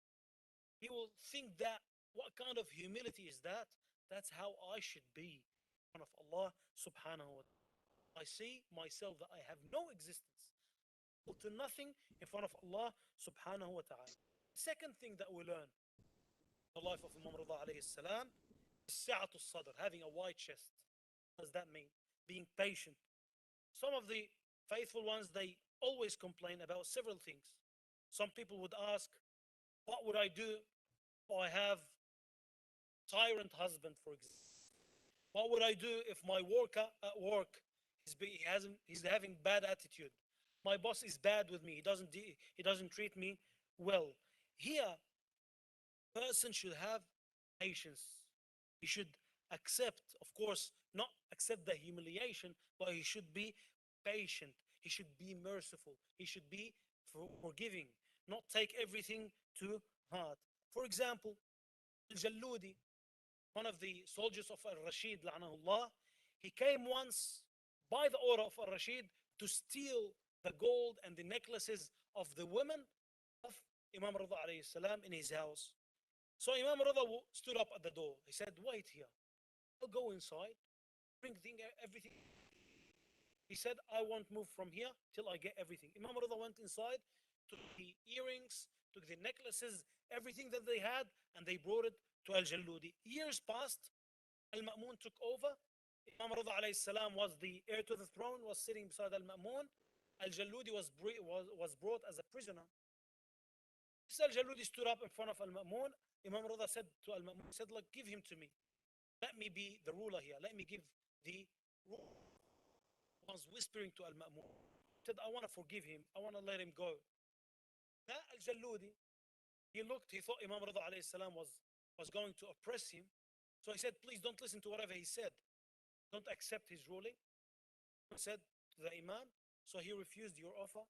[SPEAKER 3] he will think that what kind of humility is that? That's how I should be in front of Allah subhanahu wa ta'ala. I see myself that I have no existence, equal to nothing in front of Allah subhanahu wa ta'ala. Second thing that we learn in the life of Imam Rida alayhi salam is sa'atul sadr, having a wide chest. What does that mean? Being patient. Some of the faithful ones, they always complain about several things. Some people would ask, what would I do if I have tyrant husband, for example? What would I do if my worker at work he's having bad attitude? My boss is bad with me. He doesn't treat me well. Here, person should have patience. He should accept, of course, not accept the humiliation, but he should be patient. He should be merciful. He should be forgiving, not take everything to heart. For example, Al-Jalludi, one of the soldiers of Al-Rashid, la'anahullah, he came once by the order of Al-Rashid to steal the gold and the necklaces of the women of Imam Rida alayhi salam in his house. So Imam Rida stood up at the door. He said, wait here. I'll go inside, bring everything. He said, I won't move from here till I get everything. Imam Rida went inside, took the earrings, took the necklaces, everything that they had, and they brought it to Al-Jalludi. Years passed, Al-Ma'mun took over. Imam Rida alayhi salam was the heir to the throne, was sitting beside Al-Ma'mun. Al-Jalludi was brought as a prisoner. Al-Jalludi stood up in front of Al-Ma'mun. Imam Rida said to Al-Ma'mun, he said, look, give him to me. Let me be the ruler here. Let me give the rule. Was whispering to Al-Ma'mun. Said, I want to forgive him. I want to let him go. That Al-Jalludi, he looked, he thought Imam Rida alayhi salam was going to oppress him. So he said, please don't listen to whatever he said. Don't accept his ruling. He said to the Imam, so he refused your offer.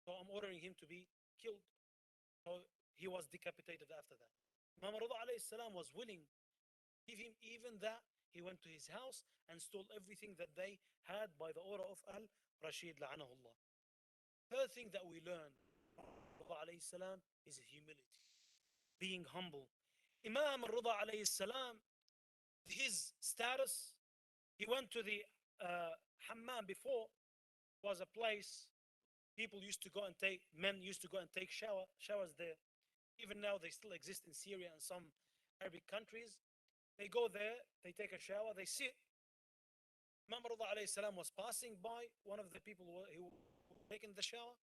[SPEAKER 3] So I'm ordering him to be killed. So he was decapitated after that. Imam Rida alayhi salam was willing to give him even that. He went to his house and stole everything that they had by the order of Al-Rashid la'anahullah. Third thing that we learn from Rida alayhi salam is humility, being humble. Imam Rida alayhi salam, his status, he went to the hammam before, was a place people used to go and take, men used to go and take showers there. Even now they still exist in Syria and some Arabic countries. They go there, they take a shower, they sit. Imam Rida alayhi salam was passing by one of the people who were taking the shower.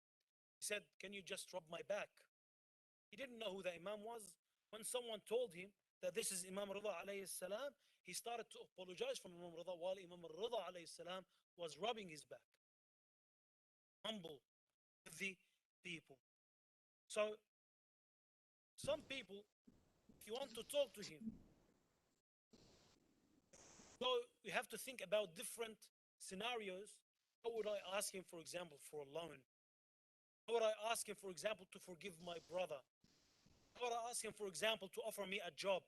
[SPEAKER 3] He said, can you just rub my back? He didn't know who the Imam was. When someone told him that this is Imam Rida alayhi salam, he started to apologize from Imam Rida while Imam Rida alayhi salam was rubbing his back. Humble with the people. So some people, if you want to talk to him, so you have to think about different scenarios. How would I ask him, for example, for a loan? How would I ask him, for example, to forgive my brother? How would I ask him, for example, to offer me a job,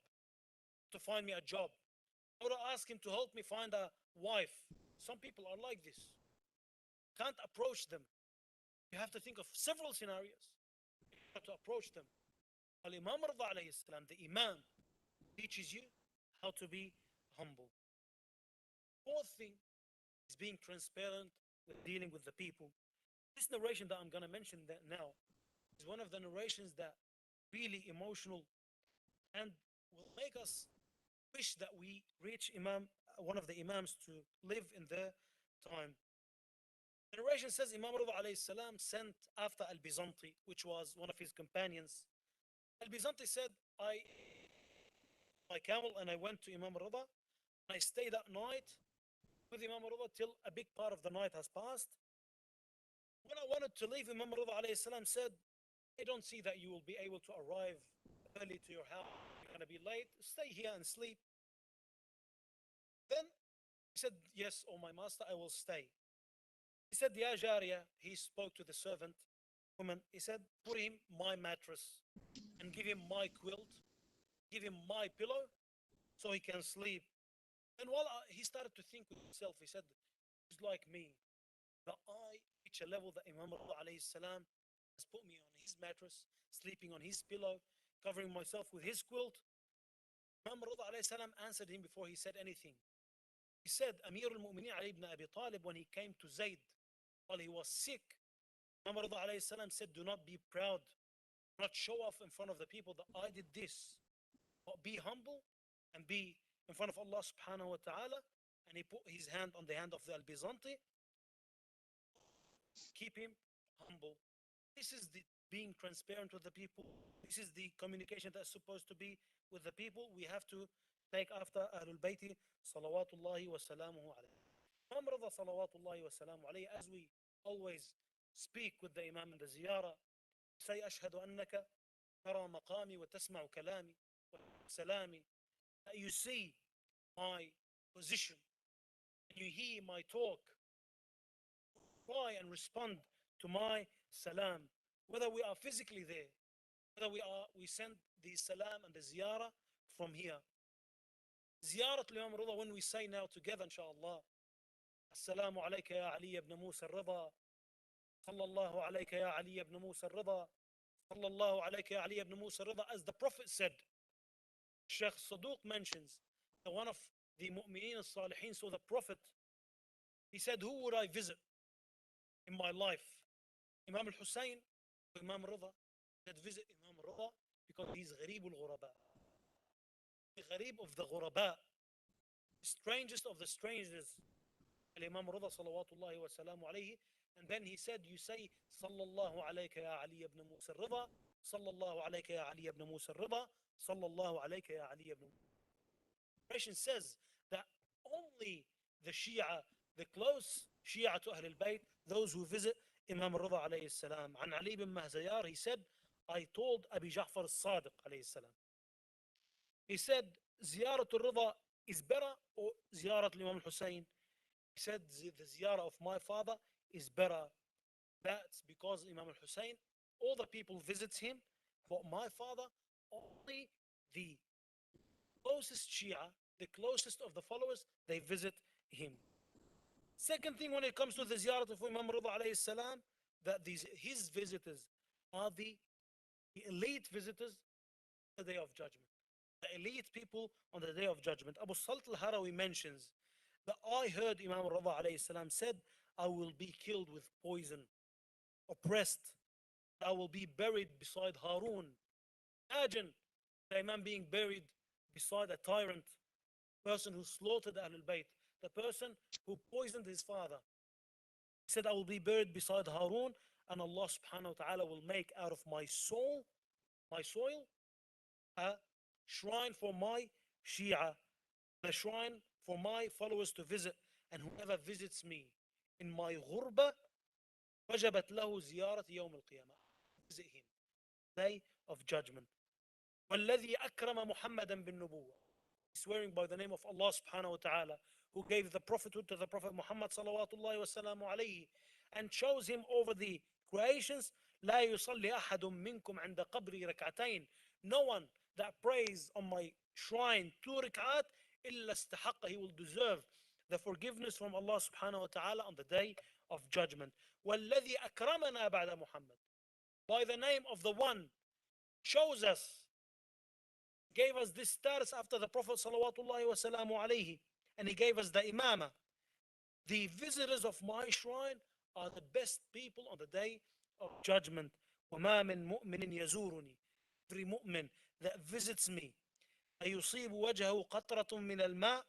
[SPEAKER 3] to find me a job? How would I ask him to help me find a wife? Some people are like this. Can't approach them. You have to think of several scenarios to approach them. Al-Imam Rida alayhi salam, the Imam, teaches you how to be humble. Fourth thing is being transparent with dealing with the people. This narration that I'm going to mention that now is one of the narrations that really emotional and will make us wish that we reach one of the Imams to live in their time. The narration says Imam Rida alayhi salam sent after Al-Bizanti, which was one of his companions. Al-Bizanti said, I my camel and I went to Imam Rida and I stayed that night with Imam Rida till a big part of the night has passed. When I wanted to leave, Imam Rida alayhi salam said, I don't see that you will be able to arrive early to your house, you're going to be late, stay here and sleep. Then he said, yes, oh my master, I will stay. He said, Ya Jariya, he spoke to the servant woman. He said, put him my mattress and give him my quilt, give him my pillow so he can sleep. And while he started to think with himself, he said, he's like me. That I reach a level that Imam Rida alayhi salam has put me on his mattress, sleeping on his pillow, covering myself with his quilt. Imam Rida alayhi salam answered him before he said anything. He said, Amir al-Mu'mineen Ali ibn Abi Talib, when he came to Zayd while he was sick, Imam Rida alayhi salam said, do not be proud, do not show off in front of the people that I did this, but be humble and be in front of Allah subhanahu wa ta'ala. And he put his hand on the hand of the Al-Bizanti, keep him humble. This is the being transparent with the people. This is the communication that's supposed to be with the people. We have to take after Ahlul Bayti salawatullahi wa salamuhu alayhi. Imam Rida salawatullahi wa salamu alayhi, as we always speak with the Imam in the ziyarah, say أشهد أنك ترى مقامي وتسمع كلامي وسلامي, that you see my position and you hear my talk, try and respond to my salam, whether we are physically there, whether we send the salam and the ziyarah from here. Ziyarah al-Imam Rida, when we say now together inshallah, Assalamu alayka ya Ali ibn Musa al-Rida, sallallahu alayka ya Ali ibn Musa al-Rida, sallallahu alayka ya Ali ibn Musa al-Rida, as the Prophet said. Sheikh Saduq mentions that one of the mu'mineen al-Salihin saw the Prophet. He said, who would I visit in my life? Imam al-Hussein or Imam Rida? He said, visit Imam Rida because he's Gharib al-Ghuraba. The Gharib of the Ghuraba, strangest of the strangers. Imam Rida salawatullahi wa salamu alayhi. And then he said, you say, Sallallahu alayka ya Ali ibn Musa al-Rida, Sallallahu alayka ya Ali ibn Musa al-Rida, Sallallahu alayka ya Ali ibn Musa. The narration says that only the Shia, the close Shia to Ahl al-Bayt, those who visit Imam Rida alayhi salam. An Ali bin Mahzayar, he said, I told Abi Ja'far al-Sadiq alayhi salam. He said, Ziyarat al-Rida is better or Ziyarat al-Imam al-Hussein? He said, the ziyarah of my father is better. That's because Imam al-Hussein, all the people visits him, but my father, only the closest Shia, the closest of the followers, they visit him. Second thing, when it comes to the ziyarah of Imam Rida alayhi salam, that his visitors are the elite visitors on the day of judgment. The elite people on the day of judgment. Abu Salt al-Harawi mentions that I heard Imam Rida alayhi salam said, I will be killed with poison, oppressed. I will be buried beside Harun. Imagine the Imam being buried beside a tyrant, person who slaughtered Ahlul Bayt, the person who poisoned his father. He said, I will be buried beside Harun, and Allah subhanahu wa ta'ala will make out of my soul, my soil, a shrine for my Shia, a shrine for my followers to visit. And whoever visits me in my ghurba, وجبت له زيارة يوم القيامة. Visit him, day of judgment. والذي أكرم محمدا بالنبوة. Swearing by the name of Allah subhanahu wa ta'ala, who gave the prophethood to the Prophet Muhammad salawatullahi wa salamu alayhi, and chose him over the creations. لا يصلي أحد منكم عند قبري ركعتين. No one that prays on my shrine 2 rak'at إلا استحق, he will deserve the forgiveness from Allah subhanahu wa ta'ala on the day of judgment. والذي أكرمنا بعد محمد. By the name of the one chose us, gave us this status after the Prophet salawatullahi wa salamu alayhi, and he gave us the imama. The visitors of my shrine are the best people on the day of judgment. وما من مؤمن يزورني. Every mu'min that visits me, أيصيب وجهه قطرة من الماء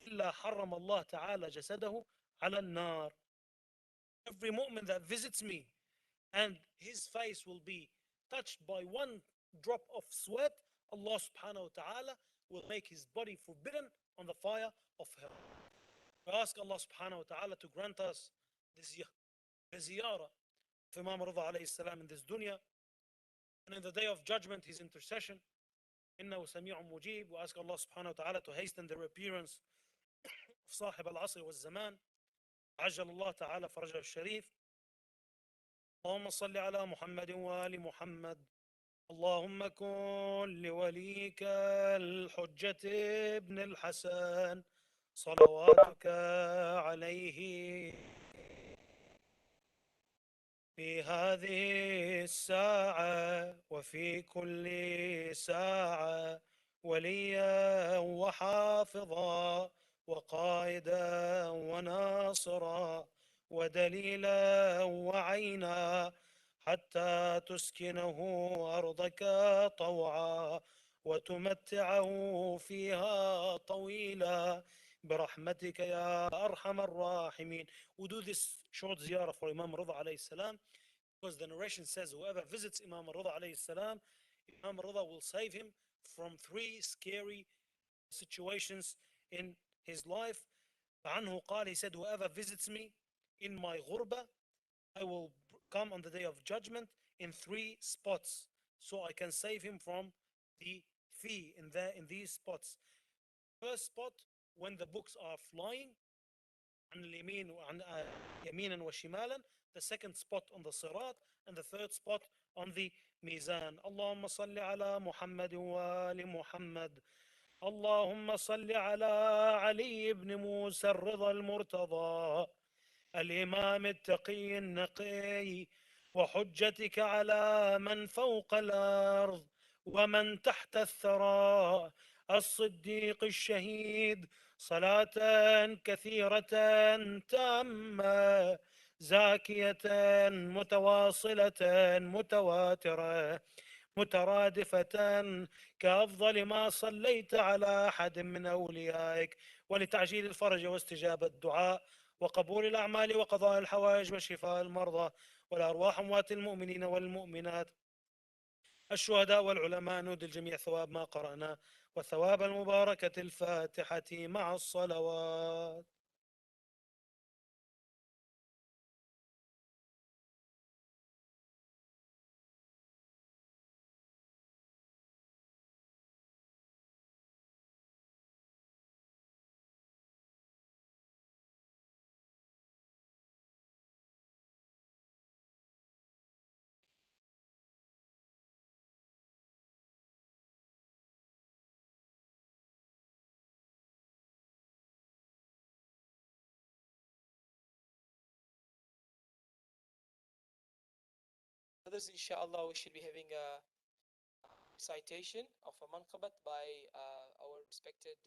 [SPEAKER 3] إلا حرم الله تعالى جسده على النار. Every mu'min that visits me and his face will be touched by one drop of sweat, Allah subhanahu wa ta'ala will make his body forbidden on the fire of hell. We ask Allah subhanahu wa ta'ala to grant us the ziyarah of Imam Rida alayhi salam in this dunya, and in the day of judgment his intercession. إنه سميع مجيب. وأسأل الله سبحانه وتعالى to hasten the appearance of صاحب العصر والزمان عجل الله تعالى فرجه الشريف. اللهم صل على محمد وآل محمد. اللهم كن لوليك الحجة ابن الحسن صلواتك عليه في هذه الساعة وفي كل ساعة وليا وحافظا وقائدا وناصرا ودليلا وعينا حتى تسكنه أرضك طوعا وتمتعه فيها طويلا برحمتك يا أرحم الراحمين. We do this short ziyarah for Imam Rida alayhi salam because the narration says whoever visits Imam Rida alayhi salam, Imam Rida will save him from 3 scary situations in his life. فعنه قال, he said, whoever visits me in my ghurba, I will come on the day of judgment in 3 spots, so I can save him from the fee in these spots. First spot, when the books are flying, عن اليمين وعن يمينا وشمالا. The second spot on the sirat, and the third spot on the ميزان. اللهم صل على محمد وآل محمد. اللهم صل على علي بن موسى الرضا المرتضى الإمام التقي النقي وحجتك على من فوق الأرض ومن تحت الثرى الصديق الشهيد صلاة كثيرة تامة زاكية متواصلة متواترة مترادفة كأفضل ما صليت على أحد من أوليائك ولتعجيل الفرج واستجابة الدعاء وقبول الأعمال وقضاء الحوائج وشفاء المرضى والأرواح أموات المؤمنين والمؤمنات الشهداء والعلماء. نود الجميع ثواب ما قرأنا وثواب المباركة الفاتحة مع الصلوات.
[SPEAKER 2] Others, inshallah, we should be having a recitation of a manqabat by our respected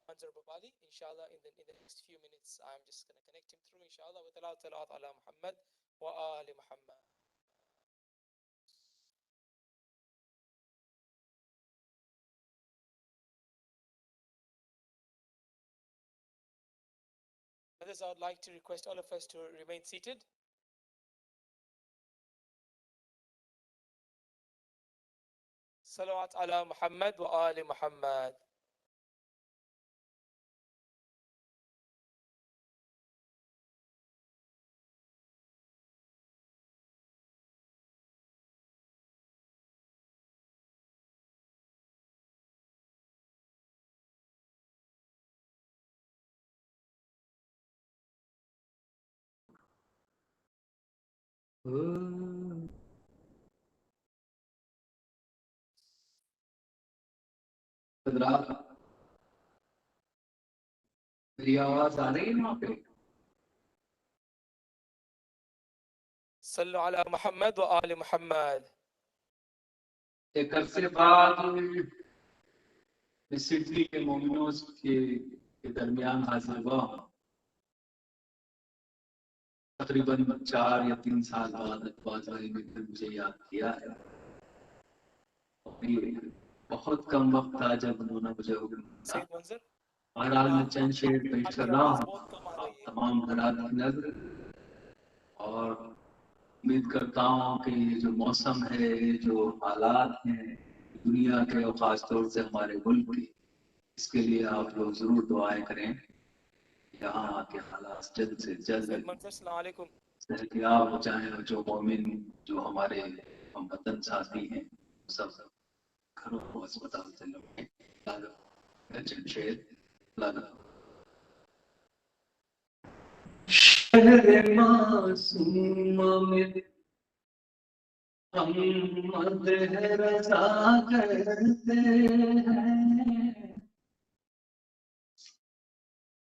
[SPEAKER 2] Manzar Babali. Inshallah, in the next few minutes, I'm just going to connect him through, inshallah, with Allah Talawat ala Muhammad wa Ali Muhammad. Others, I would like to request all of us to remain seated. Salawat ala Muhammad wa Ali Muhammad.
[SPEAKER 7] मेरी आवाज आ रही है वहाँ पे?
[SPEAKER 2] Sallu ala Muhammad wa Ali Muhammad.
[SPEAKER 7] एक अरसे बाद इस सिटी के मोमिनों के दरमियान हाजिर हुआ तकरीबन 4 या 3 साल बाद अखबार भाई ने मुझे याद किया है। बहुत कम वक्त था जब उन्होंने मुझे हुक्म दिया।
[SPEAKER 2] Sayyid Manzar.
[SPEAKER 7] बहरहाल मैं चंद शेर पेश कर रहा
[SPEAKER 2] आवाज
[SPEAKER 7] हूँ
[SPEAKER 2] बहुत कम आ रही है।
[SPEAKER 7] तमाम हजरात की नजर, और उम्मीद करता हूँ कि ये जो मौसम है, ये जो हालात हैं दुनिया के और खास तौर से हमारे मुल्क के, इसके लिए आप लोग जरूर दुआएं करें। यहाँ के हालात जल्द से जल्द
[SPEAKER 2] Sayyid Manzar, Assalamu alaikum.
[SPEAKER 7] सेहतियाब हो जाएं और जो मोमिन जो हमारे हम वतन साथी हैं सब کھرو اسپتال سے لوگ جمشید لانا شہر معصوم میں ہم مدح رضا کرتے ہیں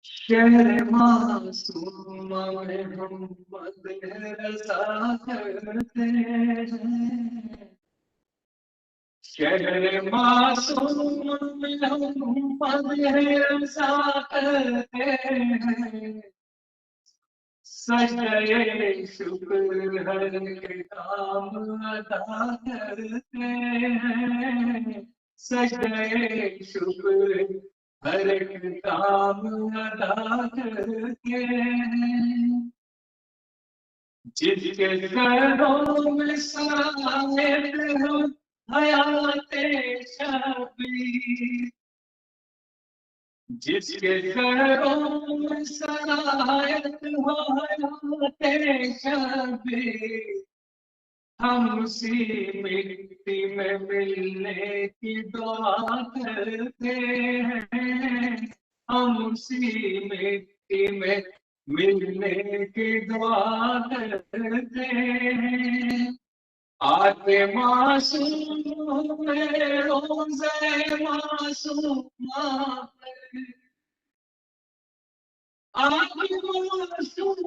[SPEAKER 7] شہر معصوم میں ہم مدح رضا کرتے ہیں شہر معصوم میں ہم مدح رضا کرتے ہیں سجدے شکر ہر کام ادا کرتے ہیں سجدے شکر ہر کام ادا کرتے ہیں جس کے گھروں میں شاید ہو حیات شبیر جس کے گھروں میں شرائط ہو حیات شبیر ہم اسی مٹی میں ملنے کی دعا کرتے ہیں ہم اسی مٹی میں ملنے کی دعا کرتے ہیں آتے معصوم میں روزے معصوم آتے معصوم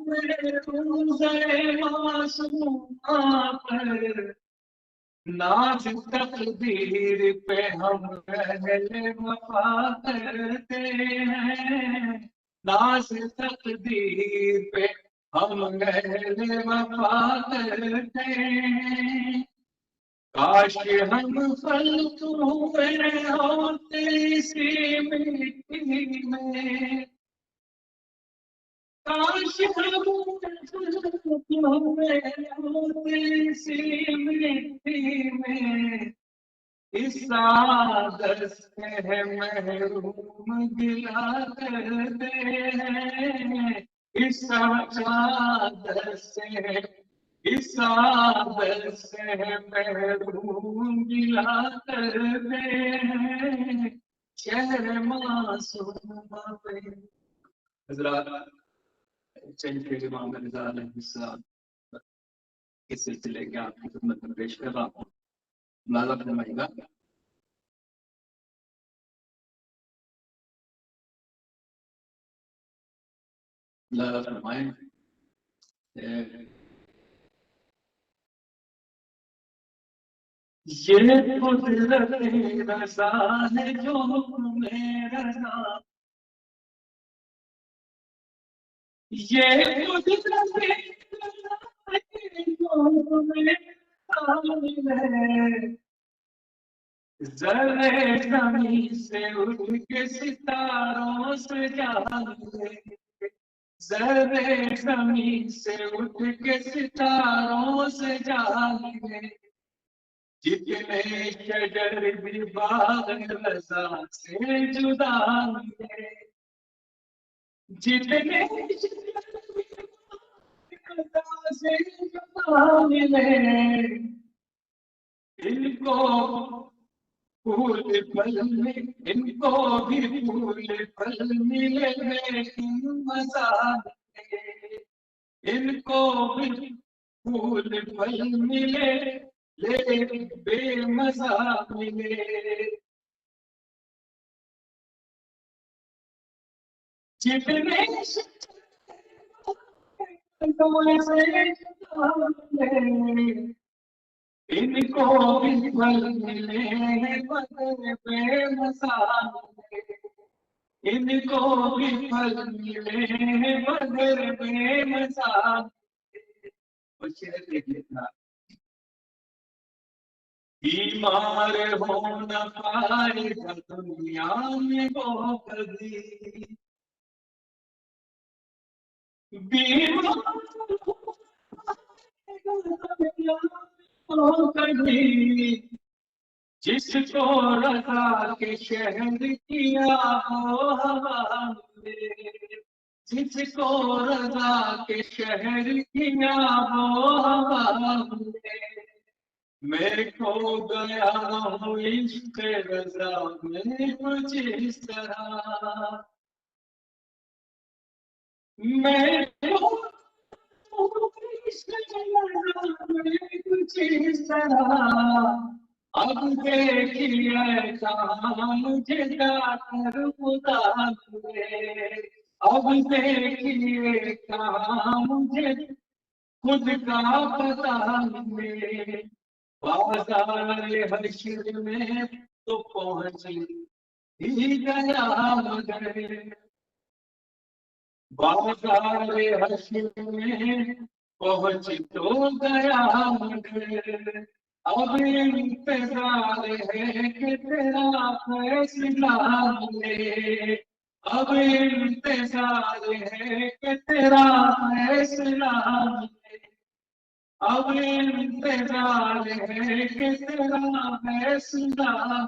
[SPEAKER 7] میں روزے معصوم پر ناز تقدیر پہ ہم اہل وفا کرتے ہیں ناز تقدیر پہ ہم اہل وفا کرتے ہیں کاش ہم خلق ہوئے ہوتے اسی مٹی میں کاش ہم خلق ہوئے ہوتے اسی مٹی میں اس عادت سے محروم گلا کرتے ہیں اس عادت سے اس عادت سے محروم گلا کرتے ہیں شہر معصوم پہ حضرات چند کے امام رضا علیہ السلام کے سلسلے کے آپ کی خدمت میں پیش کر رہا ہوں ملازہ فرمائے گا ملازہ فرمائیں یہ قدرت رضا ہے جو میں رضا یہ قدرت رضا ہے جو میں رضا ذرے زمین سے اٹھ کے ستاروں سے جانے ذرے زمین سے اٹھ کے ستاروں سے جانے جتنے شجر بھی باغ رضا سے جدا ملے جتنے شجر بھی باغ رضا سے جدا ملے ان کو پھول پھل میں ان کو بھی پھول پھل ملے لیکن مزہ ملے ان کو بھی پھول پھل ملے لیکن بے مزہ ملے جتنے ان کو بھی پھل ملے مگر بے مزہ ملے ان کو بھی پھل ملے مگر بے مزہ ملے اور شعر دیکھ لینا بیمار ہو نہ پائے گا دنیا میں وہ کبھی بیمار ہو نہ پائے گا دنیا میں وہ کبھی جس کو رضا کے شہر کیا وہ ہوا ملے جس کو رضا کے شہر کیا وہ ہوا ملے میں کھو گیا ہوں عشق رضا میں کچھ اس طرح میں کھو عشق رضا میں کچھ اس طرح اب دیکھیے کہاں مجھے جا کر خدا ملے اب دیکھیے کہاں مجھے خود کا پتا ملے بازار حشر میں تو پہنچ ہی گیا مگر بازار حشر میں پہنچ تو گیا مگر اب انتظار ہے کہ تیرا فیصلہ ملے اب انتظار ہے کہ تیرا فیصلہ ملے اب انتظار ہے کہ تیرا فیصلہ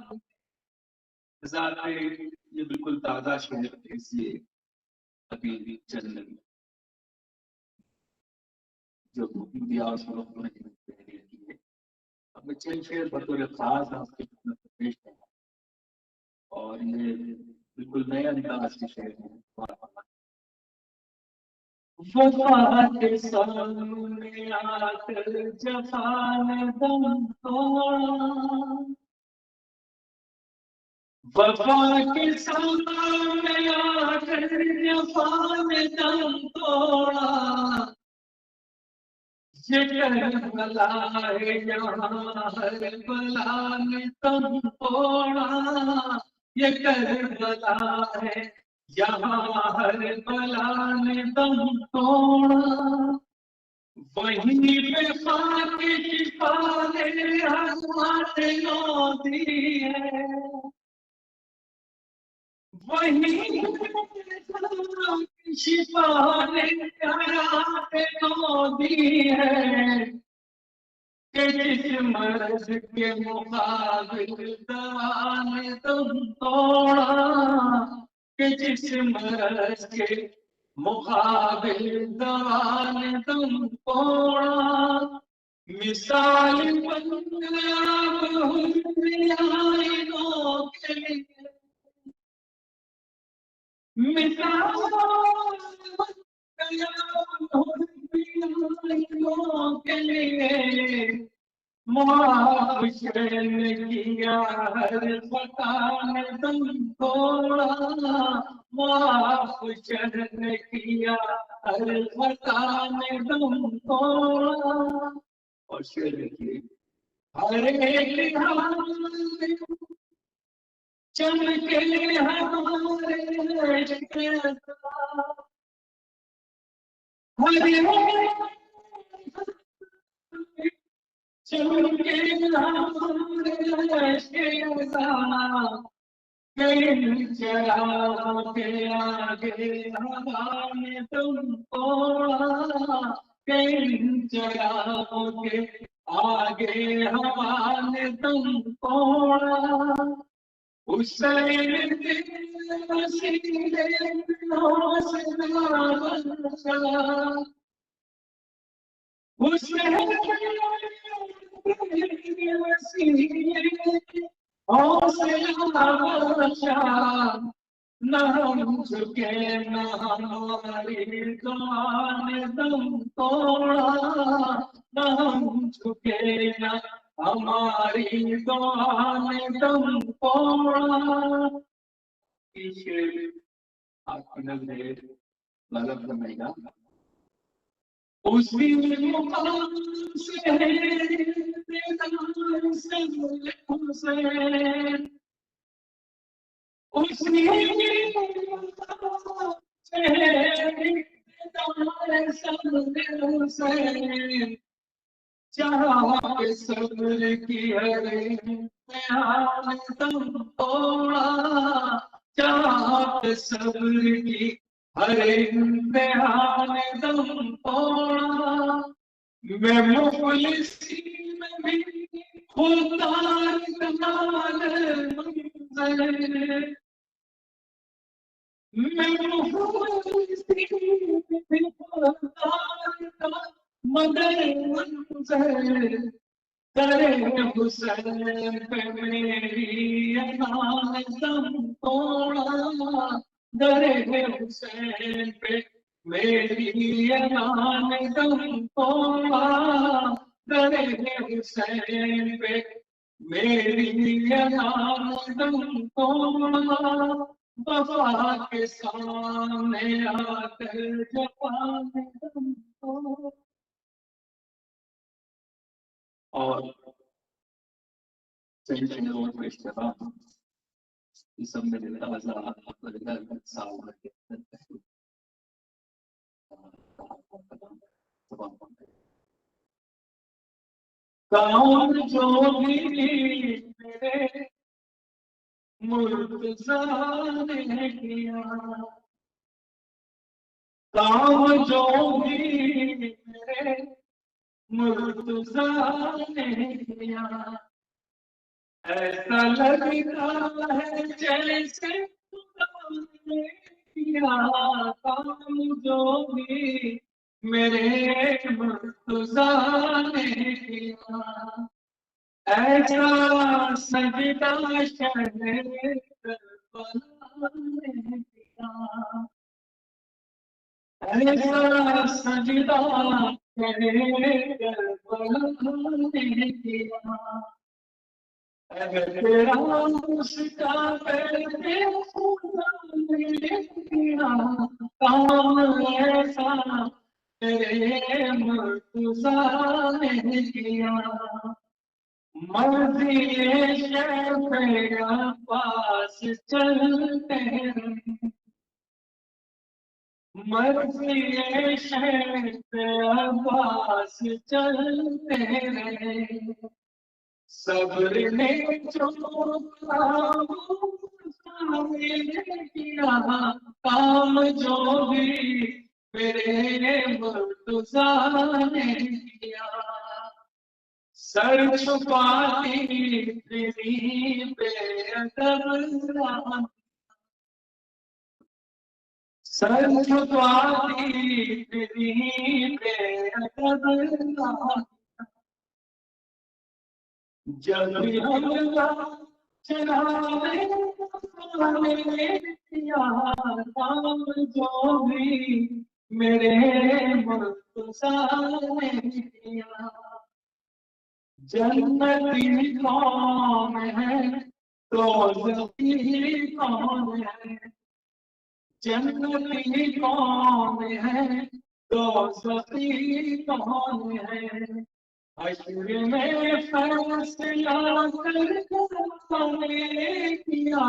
[SPEAKER 7] ذات یہ بالکل تازہ شعر ہے اس لیے ابھی بھی چل رہی جو دیا شروع میں تحریر کی ہے اب میں چند شعر بطور خاص آپ کے خدمت میں پیش کروں اور یہ بالکل نئے انداز کے شعر ہیں وفا کے سامنے آ کر جفا نے دم توڑا وفا کے سامنے آ کر جفا نے دم توڑا یہ کربلا ہے یہاں ہر بلا نے دم توڑا یہ کربلا ہے یہاں ہر بلا نے دم توڑا وہیں پہ خاک شفا نے حضرت نو دی ہے وہیں پہ خاک شفا نے حضرت نو دی ہے کہ جس مرض کے مقابل دوا نے تم توڑا کہ جس مرض کے مقابل دوا نے تم توڑا مثال بن گیا حسنیوں کے لیے مثال بن گیا حسنیوں کے لیے معاف شرن کیا ہر خطا نے تم توڑا معاف شرن کیا ہر خطا نے تم توڑا اور شعر لکھیے ہر ایک حال چمکے ہمارے عشق رضا ہر ایک چمکے ہمارے عشق رضا کئی چراغوں کے آگے ہوا نے تم توڑا کئی چراغوں کے آگے ہوا نے تم توڑا حسین کے وسیلے حوصلہ بخشا حسین کے وسیلے حوصلہ بخشا نہ ہم جھکے نہ ہماری دعا نے دم توڑا نہ ہم جھکے نہ ہماری دعا نے دم توڑا پیچھے آپ کی نظر غلط بنے گا اسی مقام سے دیدار سے حسین اسی مقام سے دیدار سے حسین جہاں پہ صبر کی ہر امتحان تم توڑا جہاں پہ صبر کی ہر امتحان تم توڑا میں مفلسی میں بھی خدا کمال منظر میں مفلسی میں بھی خدا مدر منظر در حسین پہ میری انان دم توڑا در حسین پہ میری انان دم توڑا در حسین پہ میری انان دم توڑا وفا کے سامنے آ کر جفا نے دم توڑا. اور چند لوگوں کو اشتباہ اس سب میں کام جو بھی میرے مرتضی نے کیا کام جو بھی میرے مرتضی نے کیا ایسا لگتا ہے جیسے خدا نے کیا کام جو بھی میرے مرتضی نے کیا ایسا سجدہ شہر کربلا نے کیا ایسا سجدہ شہر کربلا نے کیا اگر تیرا اس کا پہلے خدا نے کیا کام ایسا تیرے مرتضی نے کیا مرضی شیخ عباس چلتے رہے مرضی شیخ عباس چلتے رہے صبر نے جو کام کیا کام جو بھی میرے مرتضی نے کیا سر چھپاتی تیری بے ادب سر چھپاتی تیری بے ادب جب اللہ چلانے کیا کام جو بھی میرے مرتضی نے کیا جنتی کون ہے دوزخی کون ہے جنتی کون ہے دوزخی کون ہے حشر میں فیصلہ کر نے کیا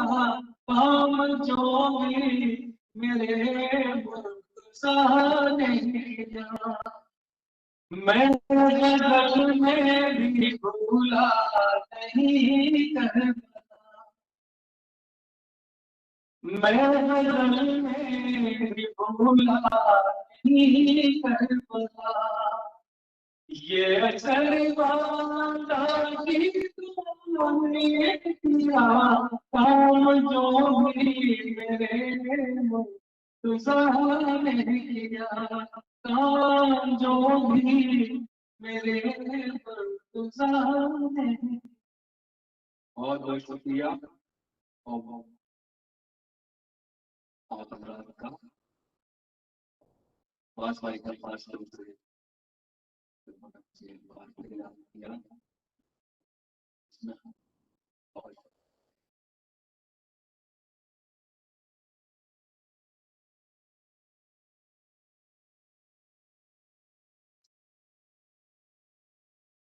[SPEAKER 7] کام جو بھی میرے مرتضی نے کیا میں غزل میں بھی بھولا نہیں کرتا میں غزل میں بھی بھولا نہیں کرتا یہ اثر والا کی تم نے کیا کام جو بھی میرے مرتضی نے کیا کام جو بھی میرے مرتضی نے بہت بہت شکریہ آپ حضرات کا پاس بھائی کا پاس سے بات کیا